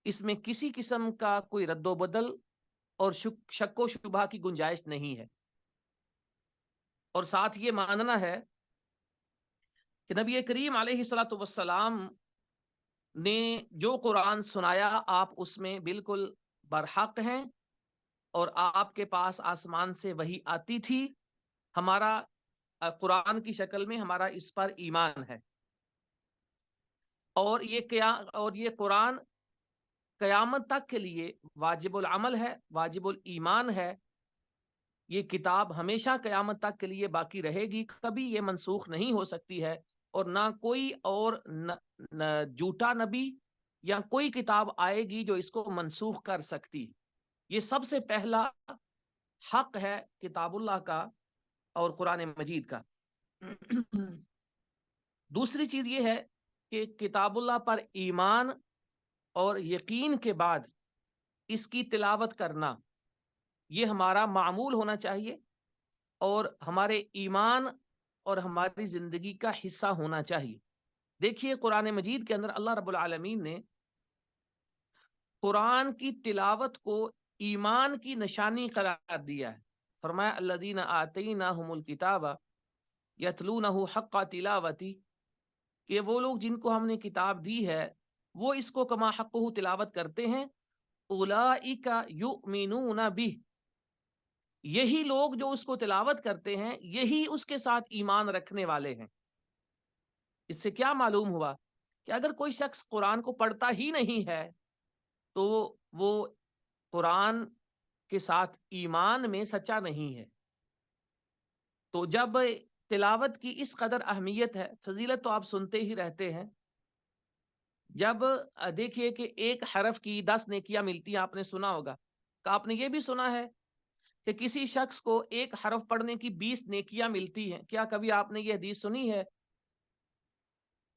اس میں کسی قسم کا کوئی رد و بدل اور شک و شبہ کی گنجائش نہیں ہے۔ اور ساتھ یہ ماننا ہے کہ نبی کریم علیہ الصلوۃ والسلام نے جو قرآن سنایا آپ اس میں بالکل برحق ہیں، اور آپ کے پاس آسمان سے وحی آتی تھی. ہمارا قرآن کی شکل میں ہمارا اس پر ایمان ہے، اور یہ قرآن قیامت تک کے لیے واجب العمل ہے، واجب الایمان ہے. یہ کتاب ہمیشہ قیامت تک کے لیے باقی رہے گی، کبھی یہ منسوخ نہیں ہو سکتی ہے، اور نہ کوئی اور جھوٹا نبی یا کوئی کتاب آئے گی جو اس کو منسوخ کر سکتی. یہ سب سے پہلا حق ہے کتاب اللہ کا اور قرآن مجید کا. دوسری چیز یہ ہے کہ کتاب اللہ پر ایمان اور یقین کے بعد اس کی تلاوت کرنا یہ ہمارا معمول ہونا چاہیے، اور ہمارے ایمان اور ہماری زندگی کا حصہ ہونا چاہیے. دیکھیے قرآن مجید کے اندر اللہ رب العالمین نے قرآن کی تلاوت کو ایمان کی نشانی قرار دیا ہے. فرمایا الذین آتیناہم الکتاب یتلونہ حق تلاوتی، کہ وہ لوگ جن کو ہم نے کتاب دی ہے وہ اس کو کما حقہ تلاوت کرتے ہیں. اولئک یؤمنون بہ، یہی لوگ جو اس کو تلاوت کرتے ہیں یہی اس کے ساتھ ایمان رکھنے والے ہیں. اس سے کیا معلوم ہوا کہ اگر کوئی شخص قرآن کو پڑھتا ہی نہیں ہے تو وہ قرآن کے ساتھ ایمان میں سچا نہیں ہے. تو جب تلاوت کی اس قدر اہمیت ہے، فضیلت تو آپ سنتے ہی رہتے ہیں. جب دیکھیے کہ ایک حرف کی 10 نیکیاں ملتی ہیں، آپ نے سنا ہوگا. کہ آپ نے یہ بھی سنا ہے کہ کسی شخص کو ایک حرف پڑھنے کی 20 نیکیاں ملتی ہیں. کیا کبھی آپ نے یہ حدیث سنی ہے؟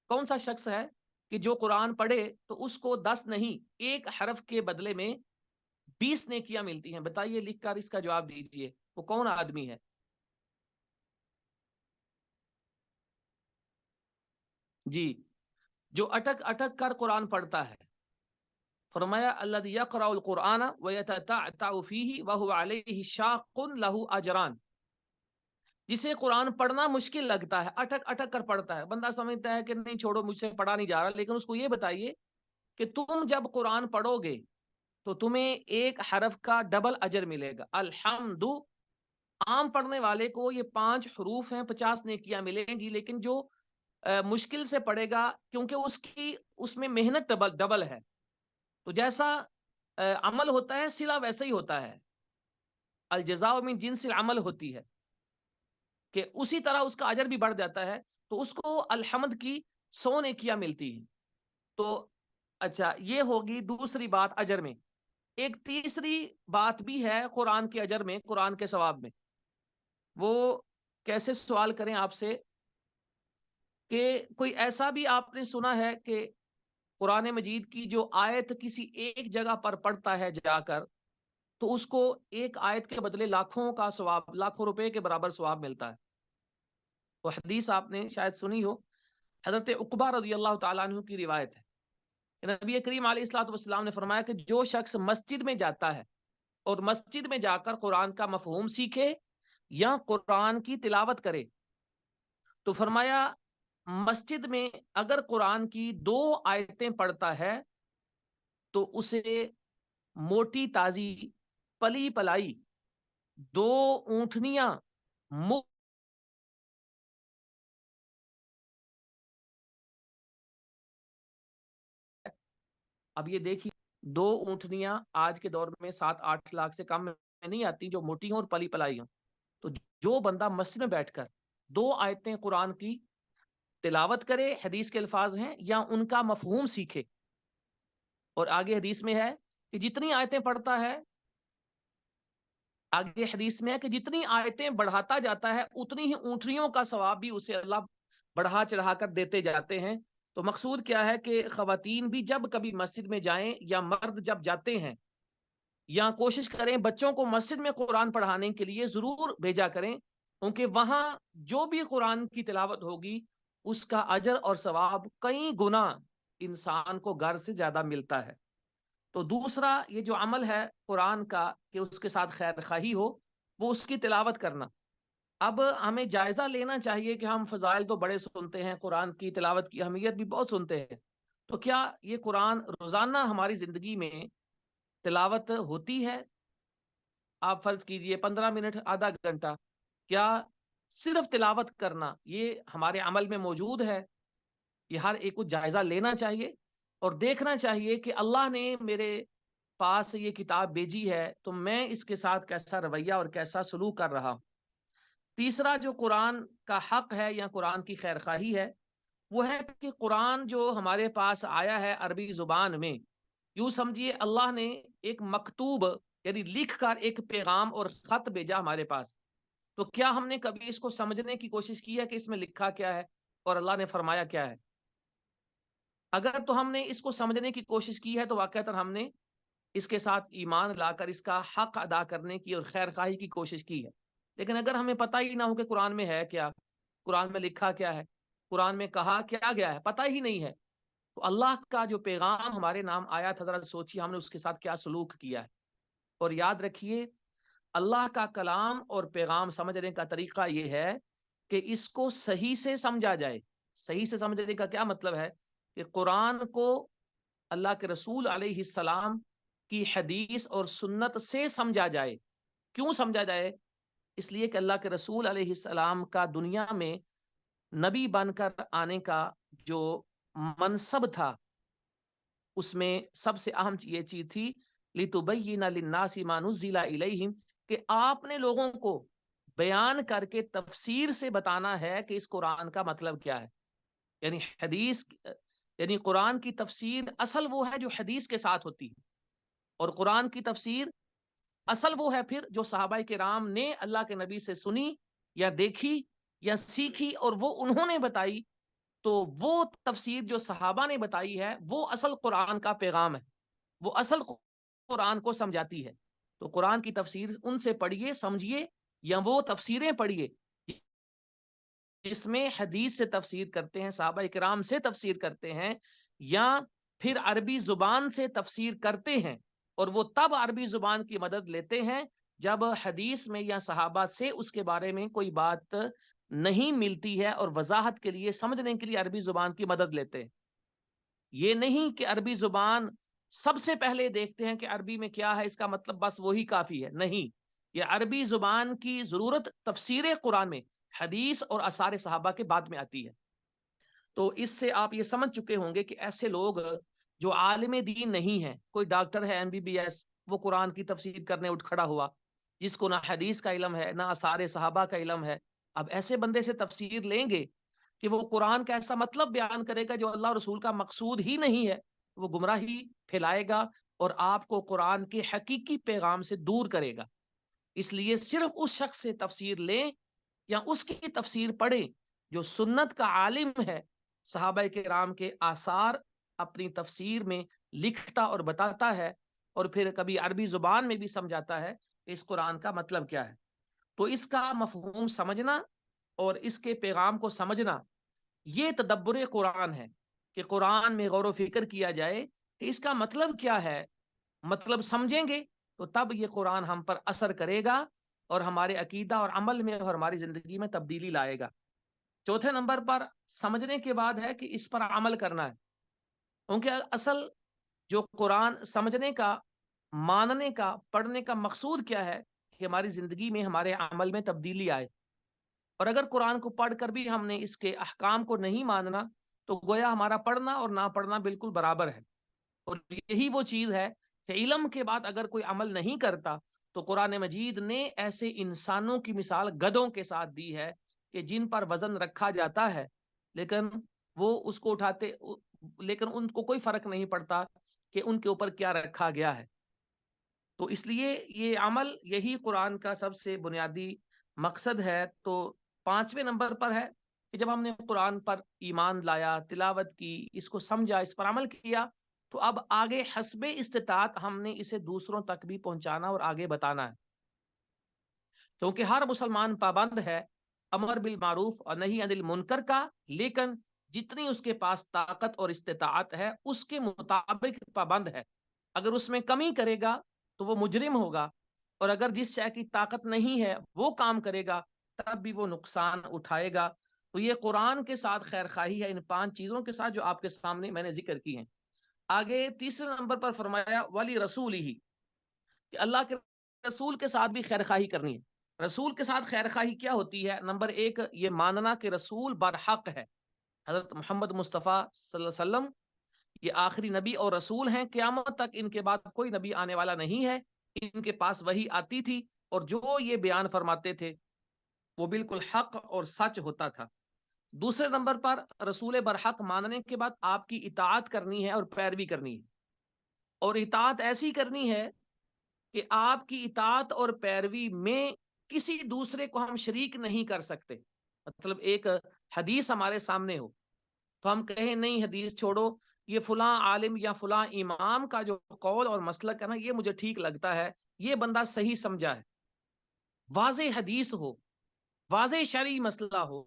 کون سا شخص ہے کہ جو قرآن پڑھے تو اس کو 10 نہیں، ایک حرف کے بدلے میں 20 نیکیاں ملتی ہیں؟ بتائیے، لکھ کر اس کا جواب دیجئے، وہ کون آدمی ہے؟ جی، جو اٹک اٹک کر قرآن پڑھتا ہے. فرمایا الذی یقرأ القرآن ویتتعتع فیہ وہو علیہ شاق لہ اجران، جسے قرآن پڑھنا مشکل لگتا ہے، اٹک اٹک کر پڑھتا ہے. بندہ سمجھتا ہے کہ نہیں چھوڑو، مجھ سے پڑھا نہیں جا رہا، لیکن اس کو یہ بتائیے کہ تم جب قرآن پڑھو گے تو تمہیں ایک حرف کا ڈبل اجر ملے گا. الحمد، عام پڑھنے والے کو یہ 5 حروف ہیں، 50 نیکیاں ملیں گی، لیکن جو مشکل سے پڑھے گا کیونکہ اس میں محنت ڈبل ڈبل ہے. تو جیسا عمل ہوتا ہے صلہ ویسے ہی ہوتا ہے. الجزاء من جنس العمل ہوتی ہے کہ اسی طرح اس کا اجر بھی بڑھ جاتا ہے. تو اس کو الحمد کی 100 نیکیاں ملتی ہیں. تو اچھا، یہ ہوگی دوسری بات اجر میں. ایک تیسری بات بھی ہے قرآن کے اجر میں، قرآن کے ثواب میں. وہ کیسے؟ سوال کریں آپ سے کہ کوئی ایسا بھی آپ نے سنا ہے کہ قرآن مجید کی جو آیت کسی ایک جگہ پر پڑھتا ہے جا کر، تو اس کو ایک آیت کے بدلے لاکھوں کا ثواب، لاکھوں روپے کے برابر ثواب ملتا ہے. وہ حدیث آپ نے شاید سنی ہو، حضرت عقبہ رضی اللہ تعالیٰ عنہ کی روایت ہے کہ نبی کریم علیہ الصلوۃ والسلام نے فرمایا کہ جو شخص مسجد میں جاتا ہے اور مسجد میں جا کر قرآن کا مفہوم سیکھے یا قرآن کی تلاوت کرے، تو فرمایا مسجد میں اگر قرآن کی 2 آیتیں پڑھتا ہے تو اسے موٹی تازی پلی پلائی 2 اونٹنیاں مفت. اب یہ دیکھیے، 2 اونٹنیاں آج کے دور میں 7-8 لاکھ سے کم میں نہیں آتی جو موٹی ہوں اور پلی پلائی ہوں. تو جو بندہ مسجد میں بیٹھ کر 2 آیتیں قرآن کی تلاوت کرے، حدیث کے الفاظ ہیں، یا ان کا مفہوم سیکھے. اور آگے حدیث میں ہے کہ جتنی آیتیں پڑھتا ہے، آگے حدیث میں ہے کہ جتنی آیتیں بڑھاتا جاتا ہے اتنی ہی اونٹنیوں کا ثواب بھی اسے اللہ بڑھا چڑھا کر دیتے جاتے ہیں. تو مقصود کیا ہے کہ خواتین بھی جب کبھی مسجد میں جائیں یا مرد جب جاتے ہیں، یا کوشش کریں بچوں کو مسجد میں قرآن پڑھانے کے لیے ضرور بھیجا کریں، کیونکہ وہاں جو بھی قرآن کی تلاوت ہوگی اس کا اجر اور ثواب کئی گنا انسان کو گھر سے زیادہ ملتا ہے. تو دوسرا یہ جو عمل ہے قرآن کا کہ اس کے ساتھ خیر خواہی ہو، وہ اس کی تلاوت کرنا. اب ہمیں جائزہ لینا چاہیے کہ ہم فضائل تو بڑے سنتے ہیں، قرآن کی تلاوت کی اہمیت بھی بہت سنتے ہیں. تو کیا یہ قرآن روزانہ ہماری زندگی میں تلاوت ہوتی ہے؟ آپ فرض کیجئے 15 منٹ، آدھا گھنٹہ، کیا صرف تلاوت کرنا یہ ہمارے عمل میں موجود ہے؟ یہ ہر ایک کو جائزہ لینا چاہیے اور دیکھنا چاہیے کہ اللہ نے میرے پاس یہ کتاب بھیجی ہے تو میں اس کے ساتھ کیسا رویہ اور کیسا سلوک کر رہا ہوں۔ تیسرا جو قرآن کا حق ہے یا قرآن کی خیر خواہی ہے، وہ ہے کہ قرآن جو ہمارے پاس آیا ہے عربی زبان میں، یوں سمجھیے اللہ نے ایک مکتوب یعنی لکھ کر ایک پیغام اور خط بھیجا ہمارے پاس۔ تو کیا ہم نے کبھی اس کو سمجھنے کی کوشش کی ہے کہ اس میں لکھا کیا ہے اور اللہ نے فرمایا کیا ہے؟ اگر تو ہم نے اس کو سمجھنے کی کوشش کی ہے تو واقعتاً ہم نے اس کے ساتھ ایمان لا کر اس کا حق ادا کرنے کی اور خیر خواہی کی کوشش کی ہے۔ لیکن اگر ہمیں پتہ ہی نہ ہو کہ قرآن میں ہے کیا، قرآن میں لکھا کیا ہے، قرآن میں کہا کیا گیا ہے، پتہ ہی نہیں ہے، تو اللہ کا جو پیغام ہمارے نام آیا تھا، ذرا سوچیے ہم نے اس کے ساتھ کیا سلوک کیا ہے۔ اور یاد رکھیے اللہ کا کلام اور پیغام سمجھنے کا طریقہ یہ ہے کہ اس کو صحیح سے سمجھا جائے۔ صحیح سے سمجھنے کا کیا مطلب ہے؟ کہ قرآن کو اللہ کے رسول علیہ السلام کی حدیث اور سنت سے سمجھا جائے۔ کیوں سمجھا جائے؟ اس لیے کہ اللہ کے رسول علیہ السلام کا دنیا میں نبی بن کر آنے کا جو منصب تھا، اس میں سب سے اہم یہ چیز تھی لِتُبَيِّنَ لِلنَّاسِ مَا نُزِّلَ إِلَيْهِمْ، کہ آپ نے لوگوں کو بیان کر کے تفسیر سے بتانا ہے کہ اس قرآن کا مطلب کیا ہے۔ یعنی حدیث یعنی قرآن کی تفسیر اصل وہ ہے جو حدیث کے ساتھ ہوتی ہے، اور قرآن کی تفسیر اصل وہ ہے پھر جو صحابہ کرام نے اللہ کے نبی سے سنی یا دیکھی یا سیکھی اور وہ انہوں نے بتائی۔ تو وہ تفسیر جو صحابہ نے بتائی ہے وہ اصل قرآن کا پیغام ہے، وہ اصل قرآن کو سمجھاتی ہے۔ تو قرآن کی تفسیر ان سے پڑھیے، سمجھیے، یا وہ تفسیریں پڑھیے اس میں حدیث سے تفسیر کرتے ہیں، صحابہ کرام سے تفسیر کرتے ہیں، یا پھر عربی زبان سے تفسیر کرتے ہیں، اور وہ تب عربی زبان کی مدد لیتے ہیں جب حدیث میں یا صحابہ سے اس کے بارے میں کوئی بات نہیں ملتی ہے، اور وضاحت کے لیے سمجھنے کے لیے عربی زبان کی مدد لیتے ہیں۔ یہ نہیں کہ عربی زبان سب سے پہلے دیکھتے ہیں کہ عربی میں کیا ہے، اس کا مطلب بس وہی کافی ہے، نہیں، یہ عربی زبان کی ضرورت تفسیر قرآن میں حدیث اور آثار صحابہ کے بعد میں آتی ہے۔ تو اس سے آپ یہ سمجھ چکے ہوں گے کہ ایسے لوگ جو عالم دین نہیں ہیں، کوئی ڈاکٹر ہے MBBS، وہ قرآن کی تفسیر کرنے اٹھ کھڑا ہوا، جس کو نہ حدیث کا علم ہے نہ آثار صحابہ کا علم ہے، اب ایسے بندے سے تفسیر لیں گے کہ وہ قرآن کا ایسا مطلب بیان کرے گا جو اللہ رسول کا مقصود ہی نہیں ہے، وہ گمراہی پھیلائے گا اور آپ کو قرآن کے حقیقی پیغام سے دور کرے گا۔ اس لیے صرف اس شخص سے تفسیر لیں یا اس کی تفسیر پڑھیں جو سنت کا عالم ہے، صحابہ کرام کے آثار اپنی تفسیر میں لکھتا اور بتاتا ہے، اور پھر کبھی عربی زبان میں بھی سمجھاتا ہے کہ اس قرآن کا مطلب کیا ہے۔ تو اس کا مفہوم سمجھنا اور اس کے پیغام کو سمجھنا، یہ تدبر قرآن ہے کہ قرآن میں غور و فکر کیا جائے کہ اس کا مطلب کیا ہے۔ مطلب سمجھیں گے تو تب یہ قرآن ہم پر اثر کرے گا اور ہمارے عقیدہ اور عمل میں اور ہماری زندگی میں تبدیلی لائے گا۔ چوتھے نمبر پر سمجھنے کے بعد ہے کہ اس پر عمل کرنا ہے، کیونکہ اصل جو قرآن سمجھنے کا، ماننے کا، پڑھنے کا مقصود کیا ہے کہ ہماری زندگی میں ہمارے عمل میں تبدیلی آئے۔ اور اگر قرآن کو پڑھ کر بھی ہم نے اس کے احکام کو نہیں ماننا تو گویا ہمارا پڑھنا اور نہ پڑھنا بالکل برابر ہے۔ اور یہی وہ چیز ہے کہ علم کے بعد اگر کوئی عمل نہیں کرتا تو قرآن مجید نے ایسے انسانوں کی مثال گدھوں کے ساتھ دی ہے کہ جن پر وزن رکھا جاتا ہے لیکن وہ اس کو اٹھاتے، لیکن ان کو کوئی فرق نہیں پڑتا کہ ان کے اوپر کیا رکھا گیا ہے۔ تو اس لیے یہ عمل یہی قرآن کا سب سے بنیادی مقصد ہے۔ تو پانچویں نمبر پر ہے کہ جب ہم نے قرآن پر ایمان لایا، تلاوت کی، اس کو سمجھا، اس پر عمل کیا، تو اب آگے حسب استطاعت ہم نے اسے دوسروں تک بھی پہنچانا اور آگے بتانا ہے، کیونکہ ہر مسلمان پابند ہے امر بالمعروف اور نہی عن المنکر کا، لیکن جتنی اس کے پاس طاقت اور استطاعت ہے اس کے مطابق پابند ہے۔ اگر اس میں کمی کرے گا تو وہ مجرم ہوگا، اور اگر جس شے کی طاقت نہیں ہے وہ کام کرے گا تب بھی وہ نقصان اٹھائے گا۔ تو یہ قرآن کے ساتھ خیر خواہی ہے، ان 5 چیزوں کے ساتھ جو آپ کے سامنے میں نے ذکر کی ہیں۔ آگے تیسرے نمبر پر فرمایا ولی رسول ہی، کہ اللہ کے رسول کے ساتھ بھی خیر خواہی کرنی ہے۔ رسول کے ساتھ خیر خواہی کیا ہوتی ہے؟ نمبر 1 یہ ماننا کہ رسول برحق ہے، حضرت محمد مصطفیٰ صلی اللہ علیہ وسلم یہ آخری نبی اور رسول ہیں، قیامت تک ان کے بعد کوئی نبی آنے والا نہیں ہے، ان کے پاس وحی آتی تھی اور جو یہ بیان فرماتے تھے وہ بالکل حق اور سچ ہوتا تھا۔ دوسرے نمبر پر رسول برحق ماننے کے بعد آپ کی اطاعت کرنی ہے اور پیروی کرنی ہے، اور اطاعت ایسی کرنی ہے کہ آپ کی اطاعت اور پیروی میں کسی دوسرے کو ہم شریک نہیں کر سکتے۔ مطلب ایک حدیث ہمارے سامنے ہو تو ہم کہیں نہیں حدیث چھوڑو، یہ فلاں عالم یا فلاں امام کا جو قول اور مسلک ہے نا یہ مجھے ٹھیک لگتا ہے، یہ بندہ صحیح سمجھا ہے، واضح حدیث ہو، واضح شرعی مسئلہ ہو،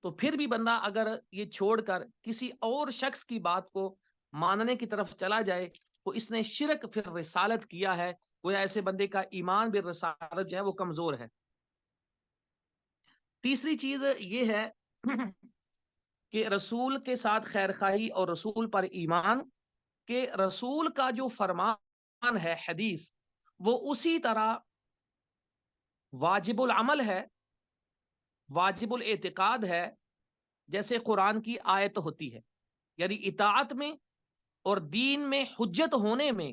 تو پھر بھی بندہ اگر یہ چھوڑ کر کسی اور شخص کی بات کو ماننے کی طرف چلا جائے تو اس نے شرک پھر رسالت کیا ہے، گویا ایسے بندے کا ایمان بھی رسالت جو ہے وہ کمزور ہے۔ تیسری چیز یہ ہے کہ رسول کے ساتھ خیر خواہی اور رسول پر ایمان، کہ رسول کا جو فرمان ہے حدیث وہ اسی طرح واجب العمل ہے، واجب الاعتقاد ہے جیسے قرآن کی آیت ہوتی ہے، یعنی اطاعت میں اور دین میں حجت ہونے میں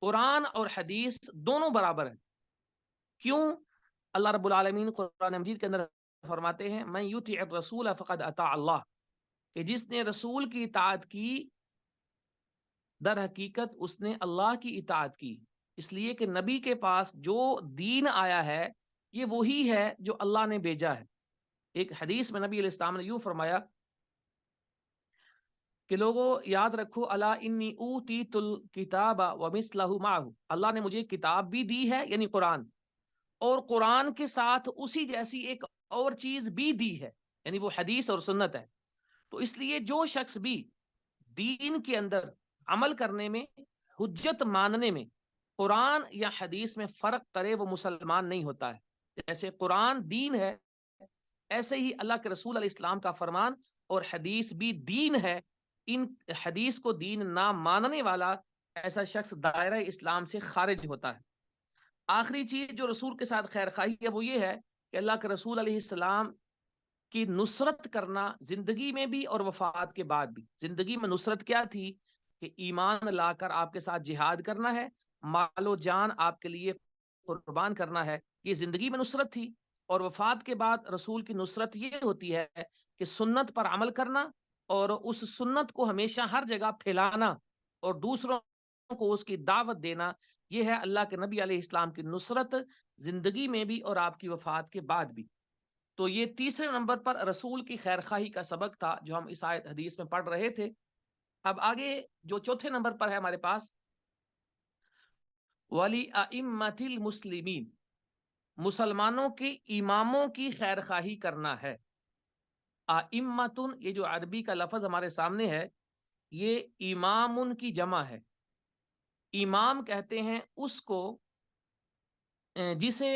قرآن اور حدیث دونوں برابر ہیں۔ کیوں؟ اللہ رب العالمین قرآن مجید کے اندر فرماتے ہیں من یطع الرسول فقد اطاع اللہ، کہ جس نے رسول کی اطاعت کی در حقیقت اس نے اللہ کی اطاعت کی، اس لیے کہ نبی کے پاس جو دین آیا ہے یہ وہی ہے جو اللہ نے بھیجا ہے۔ ایک حدیث میں نبی علیہ السلام نے یوں فرمایا کہ لوگوں یاد رکھو الا انی اوتیت الکتاب ومثلہ معہ، اللہ نے مجھے کتاب بھی دی ہے یعنی قرآن، اور قرآن کے ساتھ اسی جیسی ایک اور چیز بھی دی ہے، یعنی وہ حدیث اور سنت ہے۔ تو اس لیے جو شخص بھی دین کے اندر عمل کرنے میں، حجت ماننے میں قرآن یا حدیث میں فرق کرے وہ مسلمان نہیں ہوتا ہے۔ جیسے قرآن دین ہے ایسے ہی اللہ کے رسول علیہ السلام کا فرمان اور حدیث بھی دین ہے، ان حدیث کو دین نہ ماننے والا ایسا شخص دائرہ اسلام سے خارج ہوتا ہے۔ آخری چیز جو رسول کے ساتھ خیر خواہی ہے وہ یہ ہے کہ اللہ کے رسول علیہ السلام کی نصرت کرنا زندگی میں بھی اور وفات کے بعد بھی۔ زندگی میں نصرت کیا تھی؟ کہ ایمان لا کر آپ کے ساتھ جہاد کرنا ہے، مال و جان آپ کے لیے قربان کرنا ہے، یہ زندگی میں نصرت تھی۔ اور وفات کے بعد رسول کی نصرت یہ ہوتی ہے کہ سنت پر عمل کرنا اور اس سنت کو ہمیشہ ہر جگہ پھیلانا اور دوسروں کو اس کی دعوت دینا، یہ ہے اللہ کے نبی علیہ السلام کی نصرت زندگی میں بھی اور آپ کی وفات کے بعد بھی۔ تو یہ تیسرے نمبر پر رسول کی خیر خواہی کا سبق تھا جو ہم اس آیت حدیث میں پڑھ رہے تھے۔ اب آگے جو چوتھے نمبر پر ہے ہمارے پاس ولی ائمۃ المسلمین، مسلمانوں کے اماموں کی خیر خواہی کرنا ہے۔ ائمۃ یہ جو عربی کا لفظ ہمارے سامنے ہے یہ امام کی جمع ہے۔ امام کہتے ہیں اس کو جسے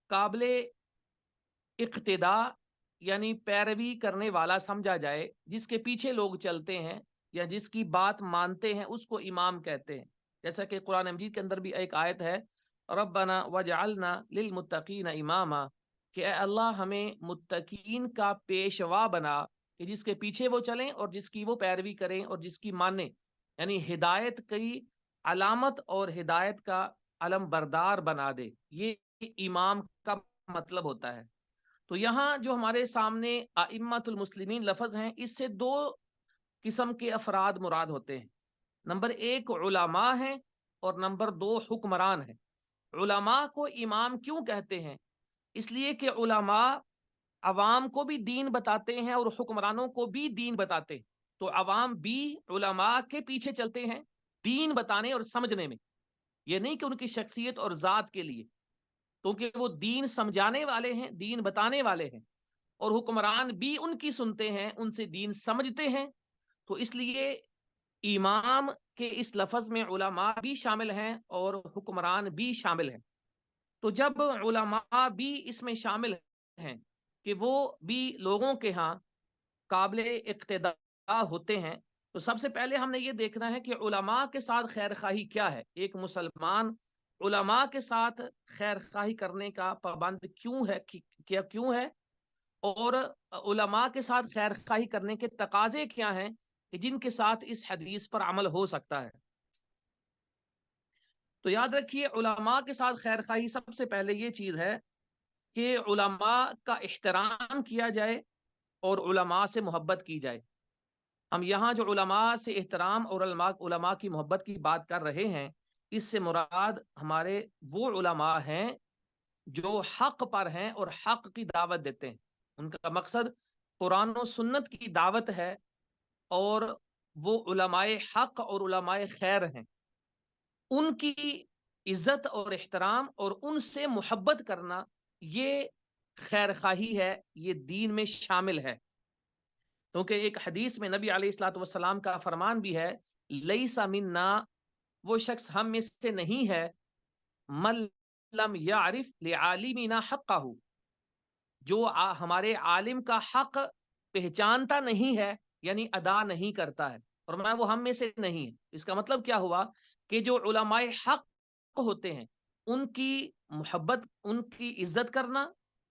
قابل اقتدا یعنی پیروی کرنے والا سمجھا جائے، جس کے پیچھے لوگ چلتے ہیں یا جس کی بات مانتے ہیں اس کو امام کہتے ہیں۔ جیسا کہ قرآن مجید کے اندر بھی ایک آیت ہے ربنا وجعلنا للمتقین اماما، کہ اے اللہ ہمیں متقین کا پیشوا بنا، کہ جس کے پیچھے وہ چلیں اور جس کی وہ پیروی کریں اور جس کی مانیں، یعنی ہدایت کی علامت اور ہدایت کا علم بردار بنا دے، یہ امام کا مطلب ہوتا ہے۔ تو یہاں جو ہمارے سامنے ائمۃ المسلمین لفظ ہیں اس سے دو قسم کے افراد مراد ہوتے ہیں۔ نمبر 1 علماء ہیں اور نمبر 2 حکمران ہیں۔ علماء کو امام کیوں کہتے ہیں؟ اس لیے کہ علماء عوام کو بھی دین بتاتے ہیں اور حکمرانوں کو بھی دین بتاتے ہیں، تو عوام بھی علماء کے پیچھے چلتے ہیں دین بتانے اور سمجھنے میں، یہ نہیں کہ ان کی شخصیت اور ذات کے لیے، کیونکہ وہ دین سمجھانے والے ہیں، دین بتانے والے ہیں، اور حکمران بھی ان کی سنتے ہیں، ان سے دین سمجھتے ہیں۔ تو اس لیے امام کے اس لفظ میں علماء بھی شامل ہیں اور حکمران بھی شامل ہیں۔ تو جب علماء بھی اس میں شامل ہیں کہ وہ بھی لوگوں کے ہاں قابل اقتدا ہوتے ہیں، تو سب سے پہلے ہم نے یہ دیکھنا ہے کہ علماء کے ساتھ خیر خواہی کیا ہے. ایک مسلمان علماء کے ساتھ خیر خواہی کرنے کا پابند کیوں ہے، کیا کیوں ہے، اور علماء کے ساتھ خیر خواہی کرنے کے تقاضے کیا ہیں کہ جن کے ساتھ اس حدیث پر عمل ہو سکتا ہے. تو یاد رکھیے، علماء کے ساتھ خیر خواہی سب سے پہلے یہ چیز ہے کہ علماء کا احترام کیا جائے اور علماء سے محبت کی جائے. ہم یہاں جو علماء سے احترام اور علماء کی محبت کی بات کر رہے ہیں، اس سے مراد ہمارے وہ علماء ہیں جو حق پر ہیں اور حق کی دعوت دیتے ہیں. ان کا مقصد قرآن و سنت کی دعوت ہے، اور وہ علماء حق اور علماء خیر ہیں. ان کی عزت اور احترام اور ان سے محبت کرنا، یہ خیر خواہی ہے، یہ دین میں شامل ہے. کیونکہ ایک حدیث میں نبی علیہ الصلوۃ والسلام کا فرمان بھی ہے، لیس منا، وہ شخص ہم میں سے نہیں ہے، من لم یعرف لعالمنا حقہ، جو ہمارے عالم کا حق پہچانتا نہیں ہے، یعنی ادا نہیں کرتا ہے. اور میں وہ ہم میں سے نہیں ہے. اس کا مطلب کیا ہوا کہ جو علماء حق ہوتے ہیں، ان کی محبت، ان کی عزت کرنا،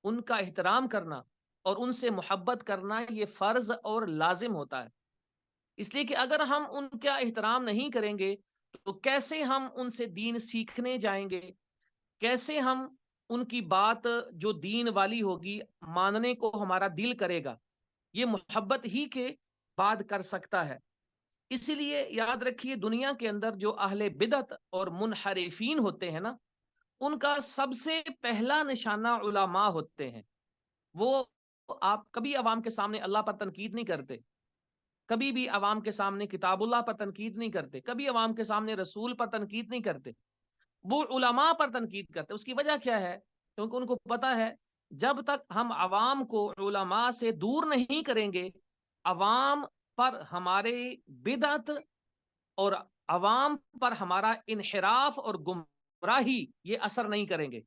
ان کا احترام کرنا اور ان سے محبت کرنا، یہ فرض اور لازم ہوتا ہے. اس لیے کہ اگر ہم ان کا احترام نہیں کریں گے تو کیسے ہم ان سے دین سیکھنے جائیں گے، کیسے ہم ان کی بات جو دین والی ہوگی ماننے کو ہمارا دل کرے گا. یہ محبت ہی کے بعد کر سکتا ہے. اسی لیے یاد رکھیے، دنیا کے اندر جو اہل بدعت اور منحرفین ہوتے ہیں نا، ان کا سب سے پہلا نشانہ علماء ہوتے ہیں. وہ آپ کبھی عوام کے سامنے اللہ پر تنقید نہیں کرتے، کبھی بھی عوام کے سامنے کتاب اللہ پر تنقید نہیں کرتے، کبھی عوام کے سامنے رسول پر تنقید نہیں کرتے. وہ علماء پر تنقید کرتے. اس کی وجہ کیا ہے؟ کیونکہ ان کو پتا ہے جب تک ہم عوام کو علماء سے دور نہیں کریں گے، عوام پر ہمارے بدعت اور عوام پر ہمارا انحراف اور گمراہی یہ اثر نہیں کریں گے.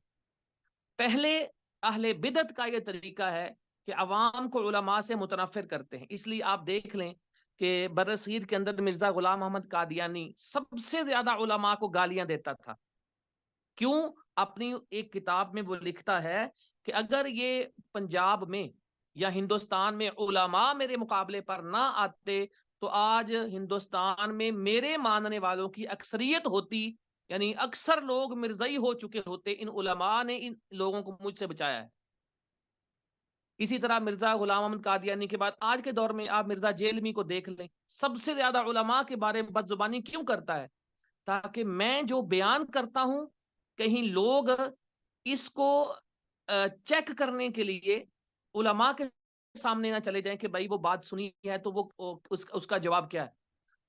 پہلے اہل بدعت کا یہ طریقہ ہے کہ عوام کو علماء سے متنفر کرتے ہیں. اس لیے آپ دیکھ لیں کہ برصغیر کے اندر مرزا غلام محمد قادیانی سب سے زیادہ علماء کو گالیاں دیتا تھا. کیوں؟ اپنی ایک کتاب میں وہ لکھتا ہے کہ اگر یہ پنجاب میں یا ہندوستان میں علماء میرے مقابلے پر نہ آتے تو آج ہندوستان میں میرے ماننے والوں کی اکثریت ہوتی، یعنی اکثر لوگ مرزائی ہو چکے ہوتے. ان علماء نے ان لوگوں کو مجھ سے بچایا ہے. اسی طرح مرزا غلام محمد قادیانی کے بعد آج کے دور میں آپ مرزا جیلمی کو دیکھ لیں، سب سے زیادہ علماء کے بارے میں بد زبانی کیوں کرتا ہے؟ تاکہ میں جو بیان کرتا ہوں کہیں لوگ اس کو چیک کرنے کے لیے علماء کے سامنے نہ چلے جائیں کہ بھائی وہ بات سنی ہے تو وہ اس کا جواب کیا ہے.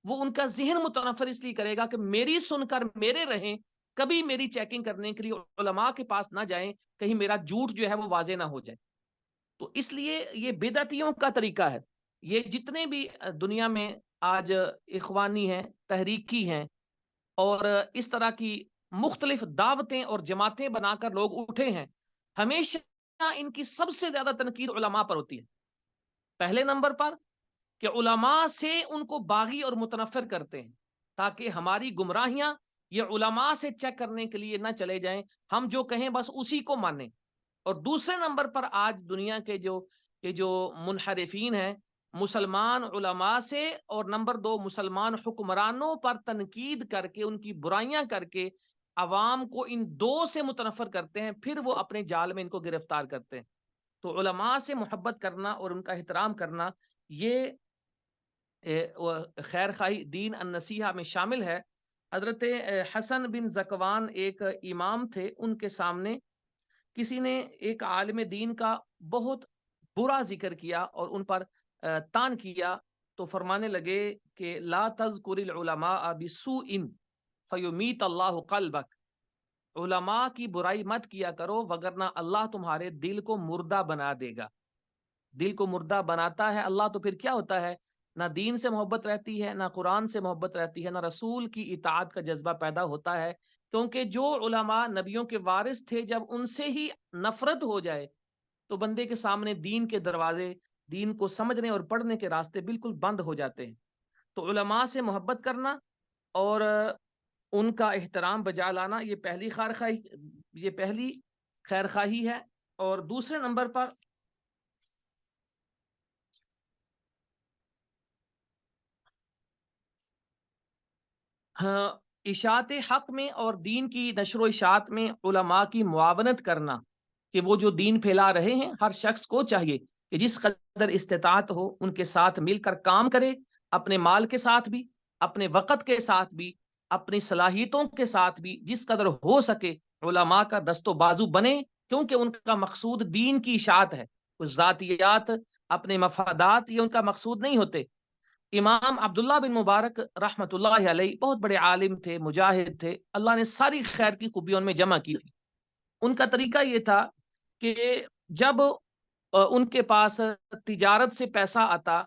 وہ ان کا ذہن متنفر اس لیے کرے گا کہ میری سن کر میرے رہیں، کبھی میری چیکنگ کرنے کے لیے علماء کے پاس نہ جائیں، کہیں میرا جھوٹ جو ہے وہ واضح نہ ہو جائے. تو اس لیے یہ بدعتیوں کا طریقہ ہے. یہ جتنے بھی دنیا میں آج اخوانی ہیں، تحریکی ہیں، اور اس طرح کی مختلف دعوتیں اور جماعتیں بنا کر لوگ اٹھے ہیں، ہمیشہ ان کی سب سے زیادہ تنقید علماء پر ہوتی ہے. پہلے نمبر پر کہ علماء سے ان کو باغی اور متنفر کرتے ہیں تاکہ ہماری گمراہیاں یہ علماء سے چیک کرنے کے لیے نہ چلے جائیں، ہم جو کہیں بس اسی کو مانیں. اور دوسرے نمبر پر آج دنیا کے جو منحرفین ہیں، مسلمان علماء سے اور نمبر دو مسلمان حکمرانوں پر تنقید کر کے، ان کی برائیاں کر کے عوام کو ان دو سے متنفر کرتے ہیں، پھر وہ اپنے جال میں ان کو گرفتار کرتے ہیں. تو علماء سے محبت کرنا اور ان کا احترام کرنا، یہ خیر خواہی دین النصیحہ میں شامل ہے. حضرت حسن بن زکوان ایک امام تھے، ان کے سامنے کسی نے ایک عالم دین کا بہت برا ذکر کیا اور ان پر تان کیا، تو فرمانے لگے کہ لا تذکر العلماء بسوء فیمیت اللہ قلبک، علماء کی برائی مت کیا کرو وگرنہ اللہ تمہارے دل کو مردہ بنا دے گا. دل کو مردہ بناتا ہے اللہ تو پھر کیا ہوتا ہے؟ نہ دین سے محبت رہتی ہے، نہ قرآن سے محبت رہتی ہے، نہ رسول کی اطاعت کا جذبہ پیدا ہوتا ہے. کیونکہ جو علماء نبیوں کے وارث تھے، جب ان سے ہی نفرت ہو جائے تو بندے کے سامنے دین کے دروازے، دین کو سمجھنے اور پڑھنے کے راستے بالکل بند ہو جاتے ہیں۔ تو علماء سے محبت کرنا اور ان کا احترام بجا لانا، یہ پہلی خیر خواہی ہے۔ اور دوسرے نمبر پر اشاعت حق میں اور دین کی نشر و اشاعت میں علماء کی معاونت کرنا، کہ وہ جو دین پھیلا رہے ہیں ہر شخص کو چاہیے کہ جس قدر استطاعت ہو ان کے ساتھ مل کر کام کرے، اپنے مال کے ساتھ بھی، اپنے وقت کے ساتھ بھی، اپنی صلاحیتوں کے ساتھ بھی، جس قدر ہو سکے علماء کا دست و بازو بنے، کیونکہ ان کا مقصود دین کی اشاعت ہے۔ کچھ ذاتیات، اپنے مفادات، یہ ان کا مقصود نہیں ہوتے۔ امام عبداللہ بن مبارک رحمت اللہ علیہ بہت بڑے عالم تھے، مجاہد تھے، اللہ نے ساری خیر کی خوبیوں میں جمع کی تھی۔ ان کا طریقہ یہ تھا کہ جب ان کے پاس تجارت سے پیسہ آتا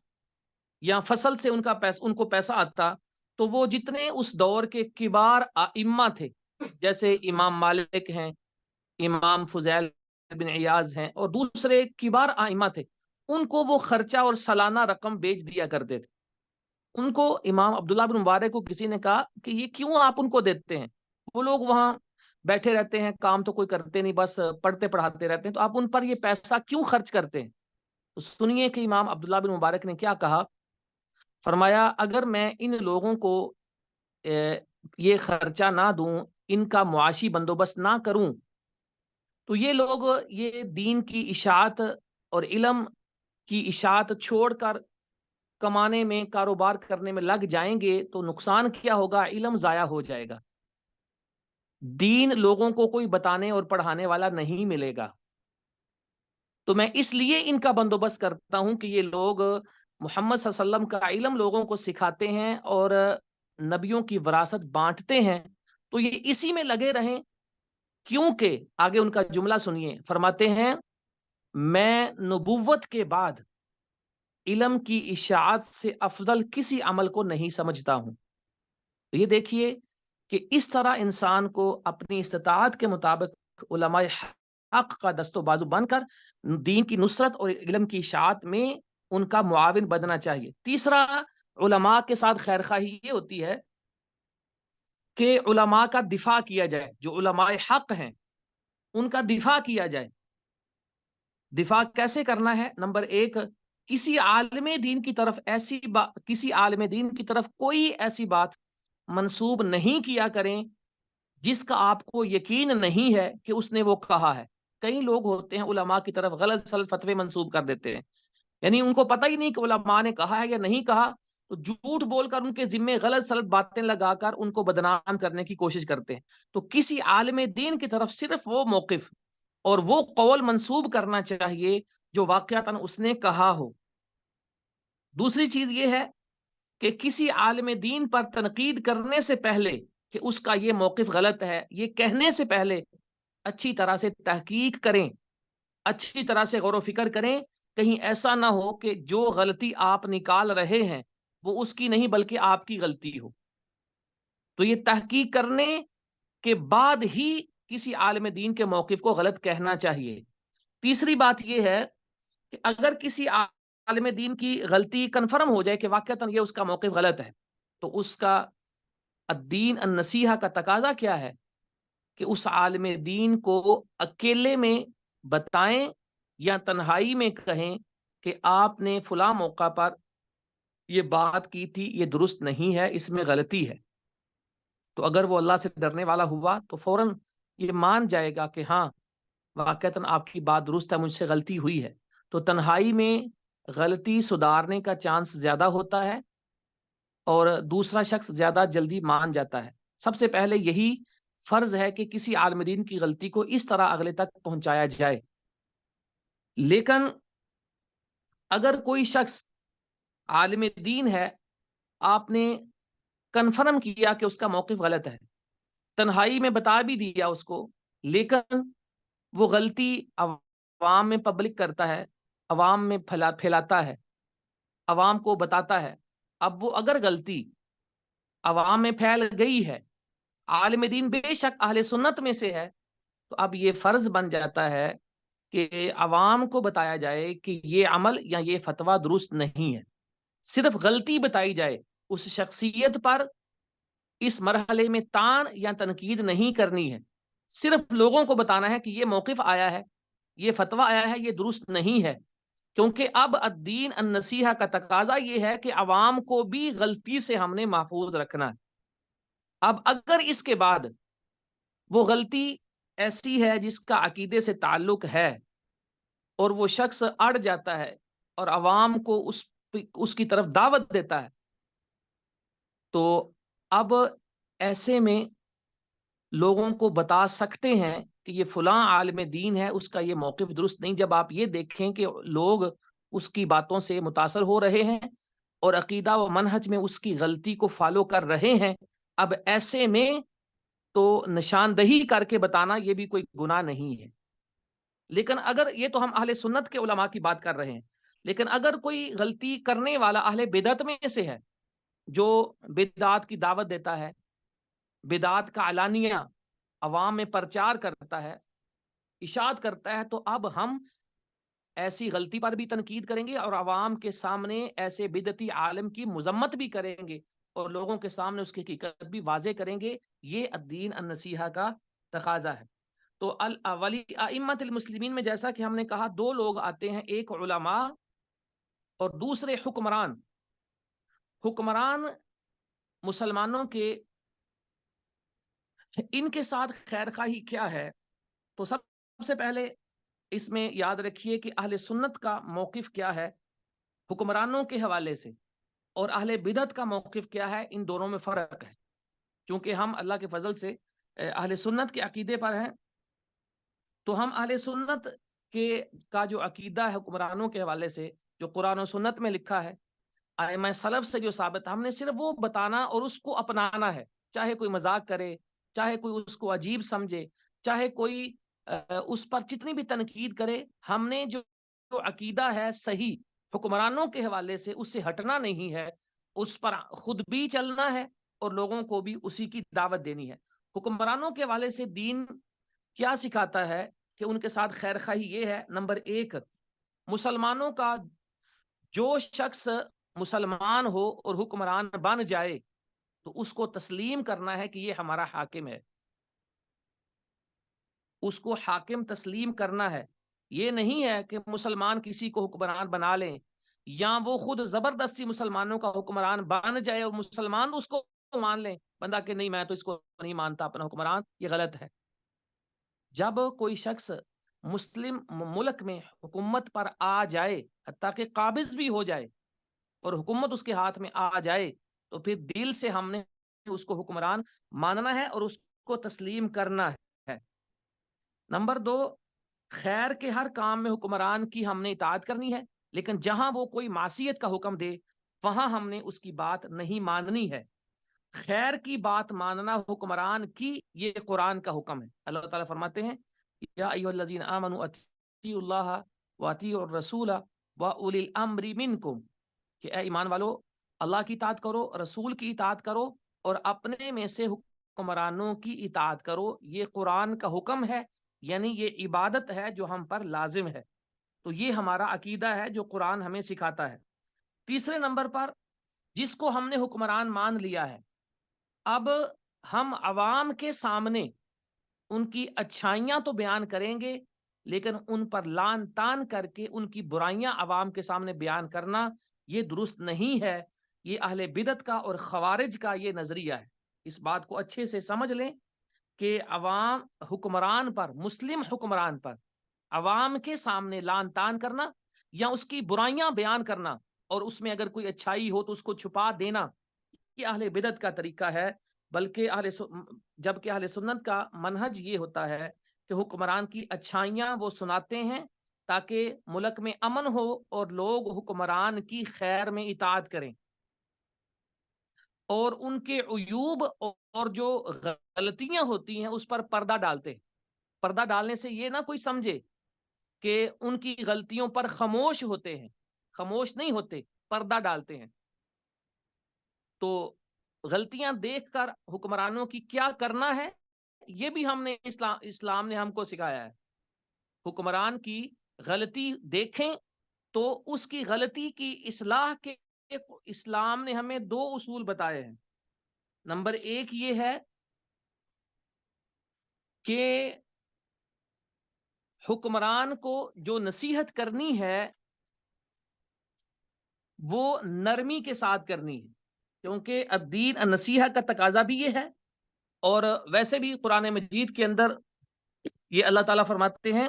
یا فصل سے ان کو پیسہ آتا، تو وہ جتنے اس دور کے کبار ائمہ تھے، جیسے امام مالک ہیں، امام فضیل بن عیاض ہیں، اور دوسرے کبار ائمہ تھے، ان کو وہ خرچہ اور سالانہ رقم بیچ دیا کرتے تھے۔ ان کو امام عبداللہ بن مبارک کو کسی نے کہا کہ یہ کیوں آپ ان کو دیتے ہیں؟ وہ لوگ وہاں بیٹھے رہتے ہیں، کام تو کوئی کرتے نہیں، بس پڑھتے پڑھاتے رہتے ہیں، تو آپ ان پر یہ پیسہ کیوں خرچ کرتے ہیں؟ تو سنیے کہ امام عبداللہ بن مبارک نے کیا کہا۔ فرمایا اگر میں ان لوگوں کو یہ خرچہ نہ دوں، ان کا معاشی بندوبست نہ کروں، تو یہ لوگ یہ دین کی اشاعت اور علم کی اشاعت چھوڑ کر کمانے میں، کاروبار کرنے میں لگ جائیں گے، تو نقصان کیا ہوگا؟ علم ضائع ہو جائے گا، دین لوگوں کو کوئی بتانے اور پڑھانے والا نہیں ملے گا۔ تو میں اس لیے ان کا بندوبست کرتا ہوں کہ یہ لوگ محمد صلی اللہ علیہ وسلم کا علم لوگوں کو سکھاتے ہیں اور نبیوں کی وراثت بانٹتے ہیں، تو یہ اسی میں لگے رہیں۔ کیونکہ آگے ان کا جملہ سنیے، فرماتے ہیں میں نبوت کے بعد علم کی اشاعت سے افضل کسی عمل کو نہیں سمجھتا ہوں۔ یہ دیکھیے کہ اس طرح انسان کو اپنی استطاعت کے مطابق علماء حق کا دست و بازو بن کر دین کی نصرت اور علم کی اشاعت میں ان کا معاون بننا چاہیے۔ تیسرا، علماء کے ساتھ خیر خواہی یہ ہوتی ہے کہ علماء کا دفاع کیا جائے، جو علماء حق ہیں ان کا دفاع کیا جائے۔ دفاع کیسے کرنا ہے؟ نمبر ایک، کسی عالم دین کی طرف کسی عالم دین کی طرف کوئی ایسی بات منسوب نہیں کیا کریں جس کا آپ کو یقین نہیں ہے کہ اس نے وہ کہا ہے۔ کئی لوگ ہوتے ہیں علماء کی طرف غلط سلط فتوے منسوب کر دیتے ہیں، یعنی ان کو پتہ ہی نہیں کہ علماء نے کہا ہے یا نہیں کہا، تو جھوٹ بول کر ان کے ذمے غلط سلط باتیں لگا کر ان کو بدنام کرنے کی کوشش کرتے ہیں۔ تو کسی عالم دین کی طرف صرف وہ موقف اور وہ قول منسوب کرنا چاہیے جو واقعتاً اس نے کہا ہو۔ دوسری چیز یہ ہے کہ کسی عالم دین پر تنقید کرنے سے پہلے کہ اس کا یہ موقف غلط ہے، یہ کہنے سے پہلے اچھی طرح سے تحقیق کریں، اچھی طرح سے غور و فکر کریں، کہیں ایسا نہ ہو کہ جو غلطی آپ نکال رہے ہیں وہ اس کی نہیں بلکہ آپ کی غلطی ہو۔ تو یہ تحقیق کرنے کے بعد ہی کسی عالم دین کے موقف کو غلط کہنا چاہیے۔ تیسری بات یہ ہے کہ اگر کسی عالم دین کی غلطی کنفرم ہو جائے کہ واقعتاً یہ اس کا موقف غلط ہے، تو اس کا الدین النصیحہ کا تقاضا کیا ہے کہ اس عالم دین کو اکیلے میں بتائیں یا تنہائی میں کہیں کہ آپ نے فلاں موقع پر یہ بات کی تھی، یہ درست نہیں ہے، اس میں غلطی ہے۔ تو اگر وہ اللہ سے ڈرنے والا ہوا تو فوراً یہ مان جائے گا کہ ہاں واقعتاً آپ کی بات درست ہے، مجھ سے غلطی ہوئی ہے۔ تو تنہائی میں غلطی سدھارنے کا چانس زیادہ ہوتا ہے اور دوسرا شخص زیادہ جلدی مان جاتا ہے۔ سب سے پہلے یہی فرض ہے کہ کسی عالم دین کی غلطی کو اس طرح اگلے تک پہنچایا جائے۔ لیکن اگر کوئی شخص عالم دین ہے، آپ نے کنفرم کیا کہ اس کا موقف غلط ہے، تنہائی میں بتا بھی دیا اس کو، لیکن وہ غلطی عوام میں پبلک کرتا ہے، عوام میں پھیلاتا ہے، عوام کو بتاتا ہے۔ اب وہ اگر غلطی عوام میں پھیل گئی ہے، عالم دین بے شک اہل سنت میں سے ہے، تو اب یہ فرض بن جاتا ہے کہ عوام کو بتایا جائے کہ یہ عمل یا یہ فتویٰ درست نہیں ہے، صرف غلطی بتائی جائے، اس شخصیت پر اس مرحلے میں تان یا تنقید نہیں کرنی ہے، صرف لوگوں کو بتانا ہے کہ یہ موقف آیا ہے، یہ فتویٰ آیا ہے، یہ درست نہیں ہے، کیونکہ اب الدین النصیحہ کا تقاضا یہ ہے کہ عوام کو بھی غلطی سے ہم نے محفوظ رکھنا ہے۔ اب اگر اس کے بعد وہ غلطی ایسی ہے جس کا عقیدے سے تعلق ہے اور وہ شخص اڑ جاتا ہے اور عوام کو اس کی طرف دعوت دیتا ہے، تو اب ایسے میں لوگوں کو بتا سکتے ہیں کہ یہ فلاں عالم دین ہے، اس کا یہ موقف درست نہیں۔ جب آپ یہ دیکھیں کہ لوگ اس کی باتوں سے متاثر ہو رہے ہیں اور عقیدہ و منہج میں اس کی غلطی کو فالو کر رہے ہیں، اب ایسے میں تو نشاندہی کر کے بتانا یہ بھی کوئی گناہ نہیں ہے۔ لیکن اگر یہ تو ہم اہل سنت کے علماء کی بات کر رہے ہیں، لیکن اگر کوئی غلطی کرنے والا اہل بدعت میں سے ہے، جو بدعات کی دعوت دیتا ہے، بدعات کا علانیہ عوام میں پرچار کرتا ہے، اشاعت کرتا ہے، تو اب ہم ایسی غلطی پر بھی تنقید کریں گے اور عوام کے سامنے ایسے بدعتی عالم کی مذمت بھی کریں گے اور لوگوں کے سامنے اس کی حقیقت بھی واضح کریں گے۔ یہ الدین النصیحہ کا تقاضا ہے۔ تو ولی ائمت المسلمین میں جیسا کہ ہم نے کہا دو لوگ آتے ہیں، ایک علماء اور دوسرے حکمران۔ حکمران مسلمانوں کے ان کے ساتھ خیر خواہی کیا ہے؟ تو سب سے پہلے اس میں یاد رکھیے کہ اہل سنت کا موقف کیا ہے حکمرانوں کے حوالے سے، اور اہل بدعت کا موقف کیا ہے، ان دونوں میں فرق ہے۔ چونکہ ہم اللہ کے فضل سے اہل سنت کے عقیدے پر ہیں، تو ہم اہل سنت کے کا جو عقیدہ ہے حکمرانوں کے حوالے سے، جو قرآن و سنت میں لکھا ہے، ائمہ سلف سے جو ثابت ہے، ہم نے صرف وہ بتانا اور اس کو اپنانا ہے، چاہے کوئی مذاق کرے، چاہے کوئی اس کو عجیب سمجھے، چاہے کوئی اس پر جتنی بھی تنقید کرے، ہم نے جو عقیدہ ہے صحیح حکمرانوں کے حوالے سے، اس سے ہٹنا نہیں ہے، اس پر خود بھی چلنا ہے اور لوگوں کو بھی اسی کی دعوت دینی ہے۔ حکمرانوں کے حوالے سے دین کیا سکھاتا ہے کہ ان کے ساتھ خیر خواہی یہ ہے، نمبر ایک، مسلمانوں کا جو شخص مسلمان ہو اور حکمران بن جائے تو اس کو تسلیم کرنا ہے کہ یہ ہمارا حاکم ہے، اس کو حاکم تسلیم کرنا ہے۔ یہ نہیں ہے کہ مسلمان کسی کو حکمران بنا لیں یا وہ خود زبردستی مسلمانوں کا حکمران بن جائے اور مسلمان اس کو مان لیں، بندہ کہ نہیں میں تو اس کو نہیں مانتا اپنا حکمران، یہ غلط ہے۔ جب کوئی شخص مسلم ملک میں حکومت پر آ جائے، حتیٰ کہ قابض بھی ہو جائے اور حکومت اس کے ہاتھ میں آ جائے، تو پھر دل سے ہم نے اس کو حکمران ماننا ہے اور اس کو تسلیم کرنا ہے۔ نمبر دو، خیر کے ہر کام میں حکمران کی ہم نے اطاعت کرنی ہے، لیکن جہاں وہ کوئی معصیت کا حکم دے وہاں ہم نے اس کی بات نہیں ماننی ہے۔ خیر کی بات ماننا حکمران کی، یہ قرآن کا حکم ہے۔ اللہ تعالیٰ فرماتے ہیں یا ایھا الذین آمنوا اطیعوا اللہ واطیعوا الرسول واولی الامر منکم، کہ اے ایمان والو اللہ کی اطاعت کرو، رسول کی اطاعت کرو اور اپنے میں سے حکمرانوں کی اطاعت کرو۔ یہ قرآن کا حکم ہے، یعنی یہ عبادت ہے جو ہم پر لازم ہے۔ تو یہ ہمارا عقیدہ ہے جو قرآن ہمیں سکھاتا ہے۔ تیسرے نمبر پر، جس کو ہم نے حکمران مان لیا ہے، اب ہم عوام کے سامنے ان کی اچھائیاں تو بیان کریں گے، لیکن ان پر لعن طعن کر کے ان کی برائیاں عوام کے سامنے بیان کرنا یہ درست نہیں ہے۔ یہ اہل بدعت کا اور خوارج کا یہ نظریہ ہے۔ اس بات کو اچھے سے سمجھ لیں کہ عوام حکمران پر، مسلم حکمران پر عوام کے سامنے لعن طعن کرنا یا اس کی برائیاں بیان کرنا اور اس میں اگر کوئی اچھائی ہو تو اس کو چھپا دینا، یہ اہل بدعت کا طریقہ ہے۔ بلکہ جبکہ اہل سنت کا منہج یہ ہوتا ہے کہ حکمران کی اچھائیاں وہ سناتے ہیں تاکہ ملک میں امن ہو اور لوگ حکمران کی خیر میں اطاعت کریں، اور ان کے عیوب اور جو غلطیاں ہوتی ہیں اس پر پردہ ڈالتے ہیں۔ پردہ ڈالنے سے یہ نہ کوئی سمجھے کہ ان کی غلطیوں پر خاموش ہوتے ہیں، خاموش نہیں ہوتے، پردہ ڈالتے ہیں۔ تو غلطیاں دیکھ کر حکمرانوں کی کیا کرنا ہے، یہ بھی ہم نے اسلام نے ہم کو سکھایا ہے۔ حکمران کی غلطی دیکھیں تو اس کی غلطی کی اصلاح کے اسلام نے ہمیں 2 اصول بتائے ہیں۔ نمبر 1 یہ ہے کہ حکمران کو جو نصیحت کرنی ہے وہ نرمی کے ساتھ کرنی ہے، کیونکہ الدین النصیحہ کا تقاضا بھی یہ ہے۔ اور ویسے بھی قرآن مجید کے اندر یہ اللہ تعالیٰ فرماتے ہیں،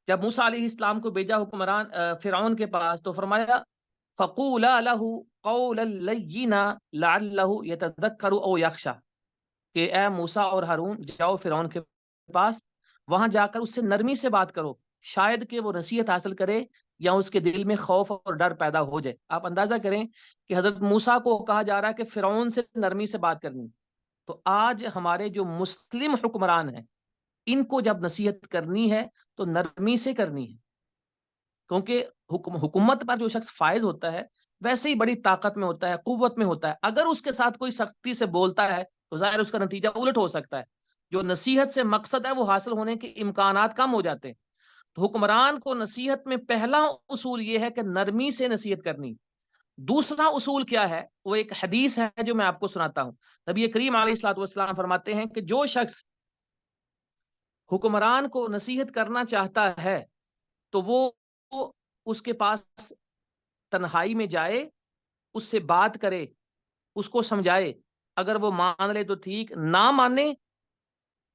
جب موسیٰ علیہ السلام کو بھیجا حکمران فرعون کے پاس، تو فرمایا فَقُولَا لَهُ قَوْلًا لَيِّنًا لَعَلَّهُ يَتَذَكَّرُ أَوْ يَخْشَىٰ، کہ اے موسیٰ اور ہارون جاؤ فرعون کے پاس، وہاں جا کر اس سے نرمی سے بات کرو، شاید کہ وہ نصیحت حاصل کرے یا اس کے دل میں خوف اور ڈر پیدا ہو جائے۔ آپ اندازہ کریں کہ حضرت موسیٰ کو کہا جا رہا ہے کہ فرعون سے نرمی سے بات کرنی، تو آج ہمارے جو مسلم حکمران ہیں ان کو جب نصیحت کرنی ہے تو نرمی سے کرنی ہے، کیونکہ حکومت پر جو شخص فائز ہوتا ہے ویسے ہی بڑی طاقت میں ہوتا ہے، قوت میں ہوتا ہے، اگر اس کے ساتھ کوئی سختی سے بولتا ہے تو ظاہر اس کا نتیجہ الٹ ہو سکتا ہے، جو نصیحت سے مقصد ہے وہ حاصل ہونے کے امکانات کم ہو جاتے ہیں۔ تو حکمران کو نصیحت میں پہلا اصول یہ ہے کہ نرمی سے نصیحت کرنی۔ دوسرا اصول کیا ہے؟ وہ ایک حدیث ہے جو میں آپ کو سناتا ہوں۔ نبی کریم علیہ الصلوۃ والسلام فرماتے ہیں کہ جو شخص حکمران کو نصیحت کرنا چاہتا ہے تو وہ اس کے پاس تنہائی میں جائے، اس سے بات کرے، اس کو سمجھائے، اگر وہ مان لے تو ٹھیک، نہ مانے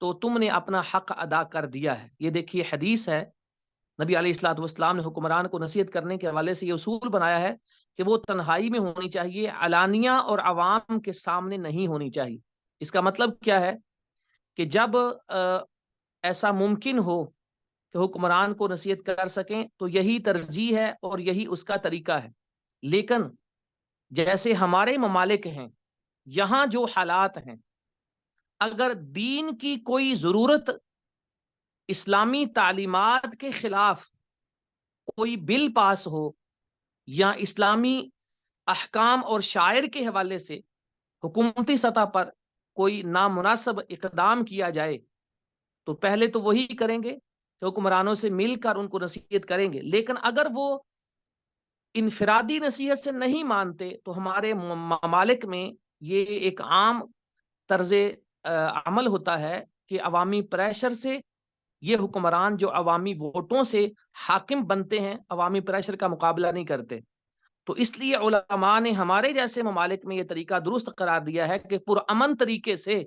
تو تم نے اپنا حق ادا کر دیا ہے۔ یہ دیکھیے حدیث ہے، نبی علیہ الصلوۃ والسلام نے حکمران کو نصیحت کرنے کے حوالے سے یہ اصول بنایا ہے کہ وہ تنہائی میں ہونی چاہیے، علانیہ اور عوام کے سامنے نہیں ہونی چاہیے۔ اس کا مطلب کیا ہے کہ جب ایسا ممکن ہو کہ حکمران کو نصیحت کر سکیں تو یہی ترجیح ہے اور یہی اس کا طریقہ ہے۔ لیکن جیسے ہمارے ممالک ہیں، یہاں جو حالات ہیں، اگر دین کی کوئی ضرورت، اسلامی تعلیمات کے خلاف کوئی بل پاس ہو یا اسلامی احکام اور شاعر کے حوالے سے حکومتی سطح پر کوئی نامناسب اقدام کیا جائے تو پہلے تو وہی کریں گے کہ حکمرانوں سے مل کر ان کو نصیحت کریں گے، لیکن اگر وہ انفرادی نصیحت سے نہیں مانتے تو ہمارے ممالک میں یہ ایک عام طرز عمل ہوتا ہے کہ عوامی پریشر سے یہ حکمران جو عوامی ووٹوں سے حاکم بنتے ہیں، عوامی پریشر کا مقابلہ نہیں کرتے۔ تو اس لیے علماء نے ہمارے جیسے ممالک میں یہ طریقہ درست قرار دیا ہے کہ پرامن طریقے سے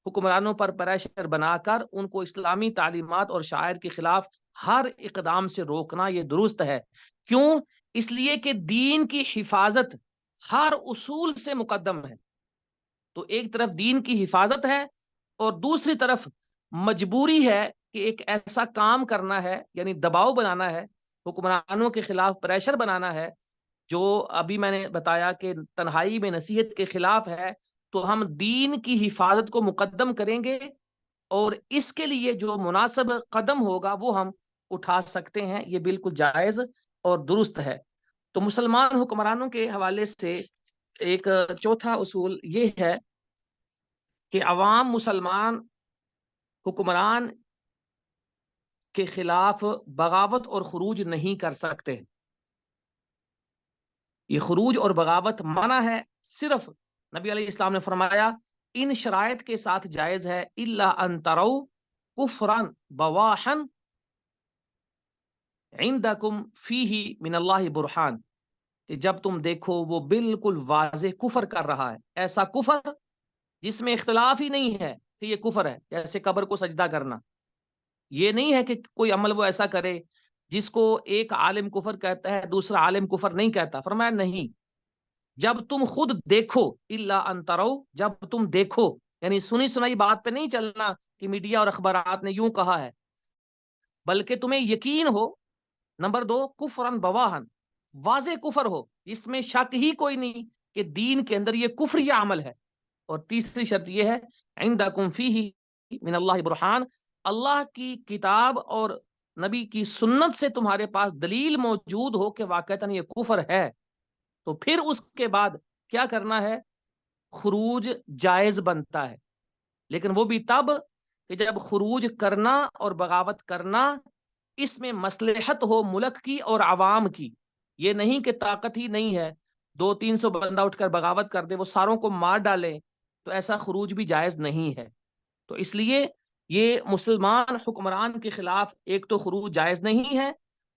حکمرانوں پر پریشر بنا کر ان کو اسلامی تعلیمات اور شاعر کے خلاف ہر اقدام سے روکنا یہ درست ہے۔ کیوں؟ اس لیے کہ دین کی حفاظت ہر اصول سے مقدم ہے۔ تو ایک طرف دین کی حفاظت ہے اور دوسری طرف مجبوری ہے کہ ایک ایسا کام کرنا ہے، یعنی دباؤ بنانا ہے، حکمرانوں کے خلاف پریشر بنانا ہے، جو ابھی میں نے بتایا کہ تنہائی میں نصیحت کے خلاف ہے، تو ہم دین کی حفاظت کو مقدم کریں گے اور اس کے لیے جو مناسب قدم ہوگا وہ ہم اٹھا سکتے ہیں۔ یہ بالکل جائز اور درست ہے۔ تو مسلمان حکمرانوں کے حوالے سے ایک چوتھا اصول یہ ہے کہ عوام مسلمان حکمران کے خلاف بغاوت اور خروج نہیں کر سکتے۔ یہ خروج اور بغاوت منع ہے، صرف نبی علیہ السلام نے فرمایا ان شرائط کے ساتھ جائز ہے، الا ان تروا کفرا بواحا عندکم فیہ من اللہ برہان، کہ جب تم دیکھو وہ بالکل واضح کفر کر رہا ہے، ایسا کفر جس میں اختلاف ہی نہیں ہے کہ یہ کفر ہے، جیسے قبر کو سجدہ کرنا۔ یہ نہیں ہے کہ کوئی عمل وہ ایسا کرے جس کو ایک عالم کفر کہتا ہے دوسرا عالم کفر نہیں کہتا۔ فرمایا نہیں، جب تم خود دیکھو، الا ان تروا، جب تم دیکھو، یعنی سنی سنائی بات پہ نہیں چلنا کہ میڈیا اور اخبارات نے یوں کہا ہے، بلکہ تمہیں یقین ہو۔ نمبر 2، کفرن بواہن، واضح کفر ہو، اس میں شک ہی کوئی نہیں کہ دین کے اندر یہ کفری عمل ہے۔ اور تیسری شرط یہ ہے عندکم فیہ من اللہ برہان، اللہ کی کتاب اور نبی کی سنت سے تمہارے پاس دلیل موجود ہو کہ واقعتاً یہ کفر ہے، تو پھر اس کے بعد کیا کرنا ہے؟ خروج جائز بنتا ہے، لیکن وہ بھی تب کہ جب خروج کرنا اور بغاوت کرنا اس میں مصلحت ہو ملک کی اور عوام کی، یہ نہیں کہ طاقت ہی نہیں ہے، 200-300 بندہ اٹھ کر بغاوت کر دے، وہ ساروں کو مار ڈالیں، تو ایسا خروج بھی جائز نہیں ہے۔ تو اس لیے یہ مسلمان حکمران کے خلاف ایک تو خروج جائز نہیں ہے،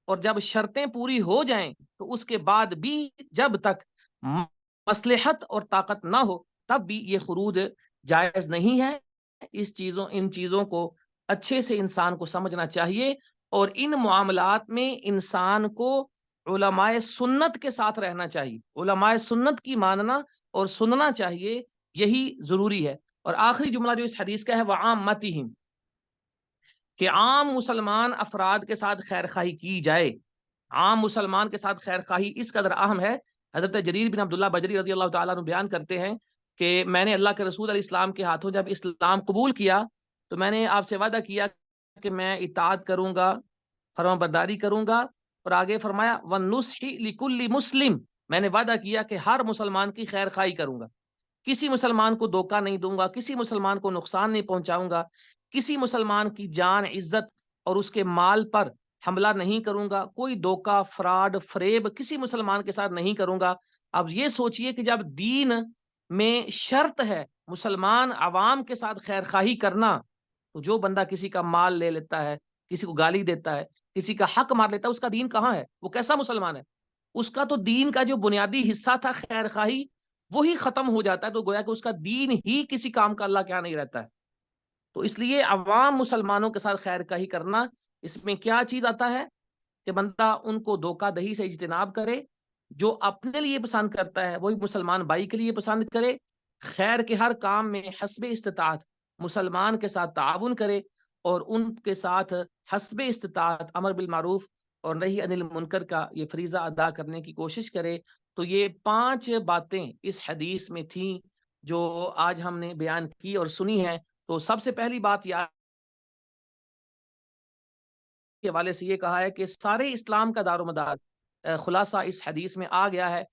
اور جب شرطیں پوری ہو جائیں تو اس کے بعد بھی جب تک مصلحت اور طاقت نہ ہو تب بھی یہ خروج جائز نہیں ہے۔ ان چیزوں کو اچھے سے انسان کو سمجھنا چاہیے، اور ان معاملات میں انسان کو علماء سنت کے ساتھ رہنا چاہیے، علماء سنت کی ماننا اور سننا چاہیے، یہی ضروری ہے۔ اور آخری جملہ جو اس حدیث کا ہے وَعَامَّتِهِمْ، کہ عام مسلمان افراد کے ساتھ خیر خواہی کی جائے۔ عام مسلمان کے ساتھ خیر خواہی اس قدر اہم ہے، حضرت جریر بن عبداللہ بجری رضی اللہ تعالیٰ عنہ بیان کرتے ہیں کہ میں نے اللہ کے رسول علیہ السلام کے ہاتھوں جب اسلام قبول کیا تو میں نے آپ سے وعدہ کیا کہ میں اطاعت کروں گا، فرما برداری کروں گا، اور آگے فرمایا وَالنُّصْحِ لِكُلِّ مُسْلِمٍ، میں نے وعدہ کیا کہ ہر مسلمان کی خیر خواہی کروں گا، کسی مسلمان کو دھوکہ نہیں دوں گا، کسی مسلمان کو نقصان نہیں پہنچاؤں گا، کسی مسلمان کی جان، عزت اور اس کے مال پر حملہ نہیں کروں گا، کوئی دھوکہ، فراڈ، فریب کسی مسلمان کے ساتھ نہیں کروں گا۔ اب یہ سوچئے کہ جب دین میں شرط ہے مسلمان عوام کے ساتھ خیر خواہی کرنا، تو جو بندہ کسی کا مال لے لیتا ہے، کسی کو گالی دیتا ہے، کسی کا حق مار لیتا ہے، اس کا دین کہاں ہے؟ وہ کیسا مسلمان ہے؟ اس کا تو دین کا جو بنیادی حصہ تھا خیر خواہی، وہی ختم ہو جاتا ہے، تو گویا کہ اس کا دین ہی کسی کام کا اللہ کے یہاں نہیں رہتا ہے۔ تو اس لیے عوام مسلمانوں کے ساتھ خیر خواہی کرنا، اس میں کیا چیز آتا ہے کہ بندہ ان کو دھوکہ دہی سے اجتناب کرے، جو اپنے لیے پسند کرتا ہے وہی مسلمان بھائی کے لیے پسند کرے، خیر کے ہر کام میں حسب استطاعت مسلمان کے ساتھ تعاون کرے، اور ان کے ساتھ حسب استطاعت امر بالمعروف اور نہی عن المنکر کا یہ فریضہ ادا کرنے کی کوشش کرے۔ تو یہ 5 باتیں اس حدیث میں تھیں جو آج ہم نے بیان کی اور سنی ہیں۔ تو سب سے پہلی بات یہ کے حوالے سے یہ کہا ہے کہ سارے اسلام کا دار و مدار خلاصہ اس حدیث میں آ گیا ہے۔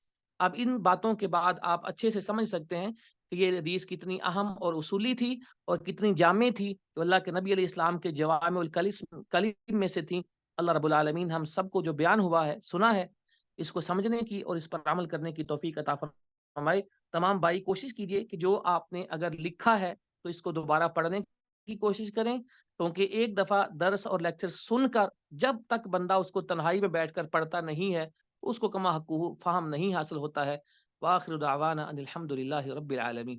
اب ان باتوں کے بعد آپ اچھے سے سمجھ سکتے ہیں کہ یہ حدیث کتنی اہم اور اصولی تھی اور کتنی جامع تھی، جو اللہ کے نبی علیہ السلام کے جوامع الکلم میں سے تھی۔ اللہ رب العالمین ہم سب کو جو بیان ہوا ہے، سنا ہے، اس کو سمجھنے کی اور اس پر عمل کرنے کی توفیق عطا فرمائے۔ تمام بھائی کوشش کیجئے کہ جو آپ نے اگر لکھا ہے تو اس کو دوبارہ پڑھنے کی کوشش کریں، کیونکہ ایک دفعہ درس اور لیکچر سن کر جب تک بندہ اس کو تنہائی میں بیٹھ کر پڑھتا نہیں ہے، اس کو کما حقہ فہم نہیں حاصل ہوتا ہے۔ وآخر دعوانا ان الحمد للہ رب العالمین۔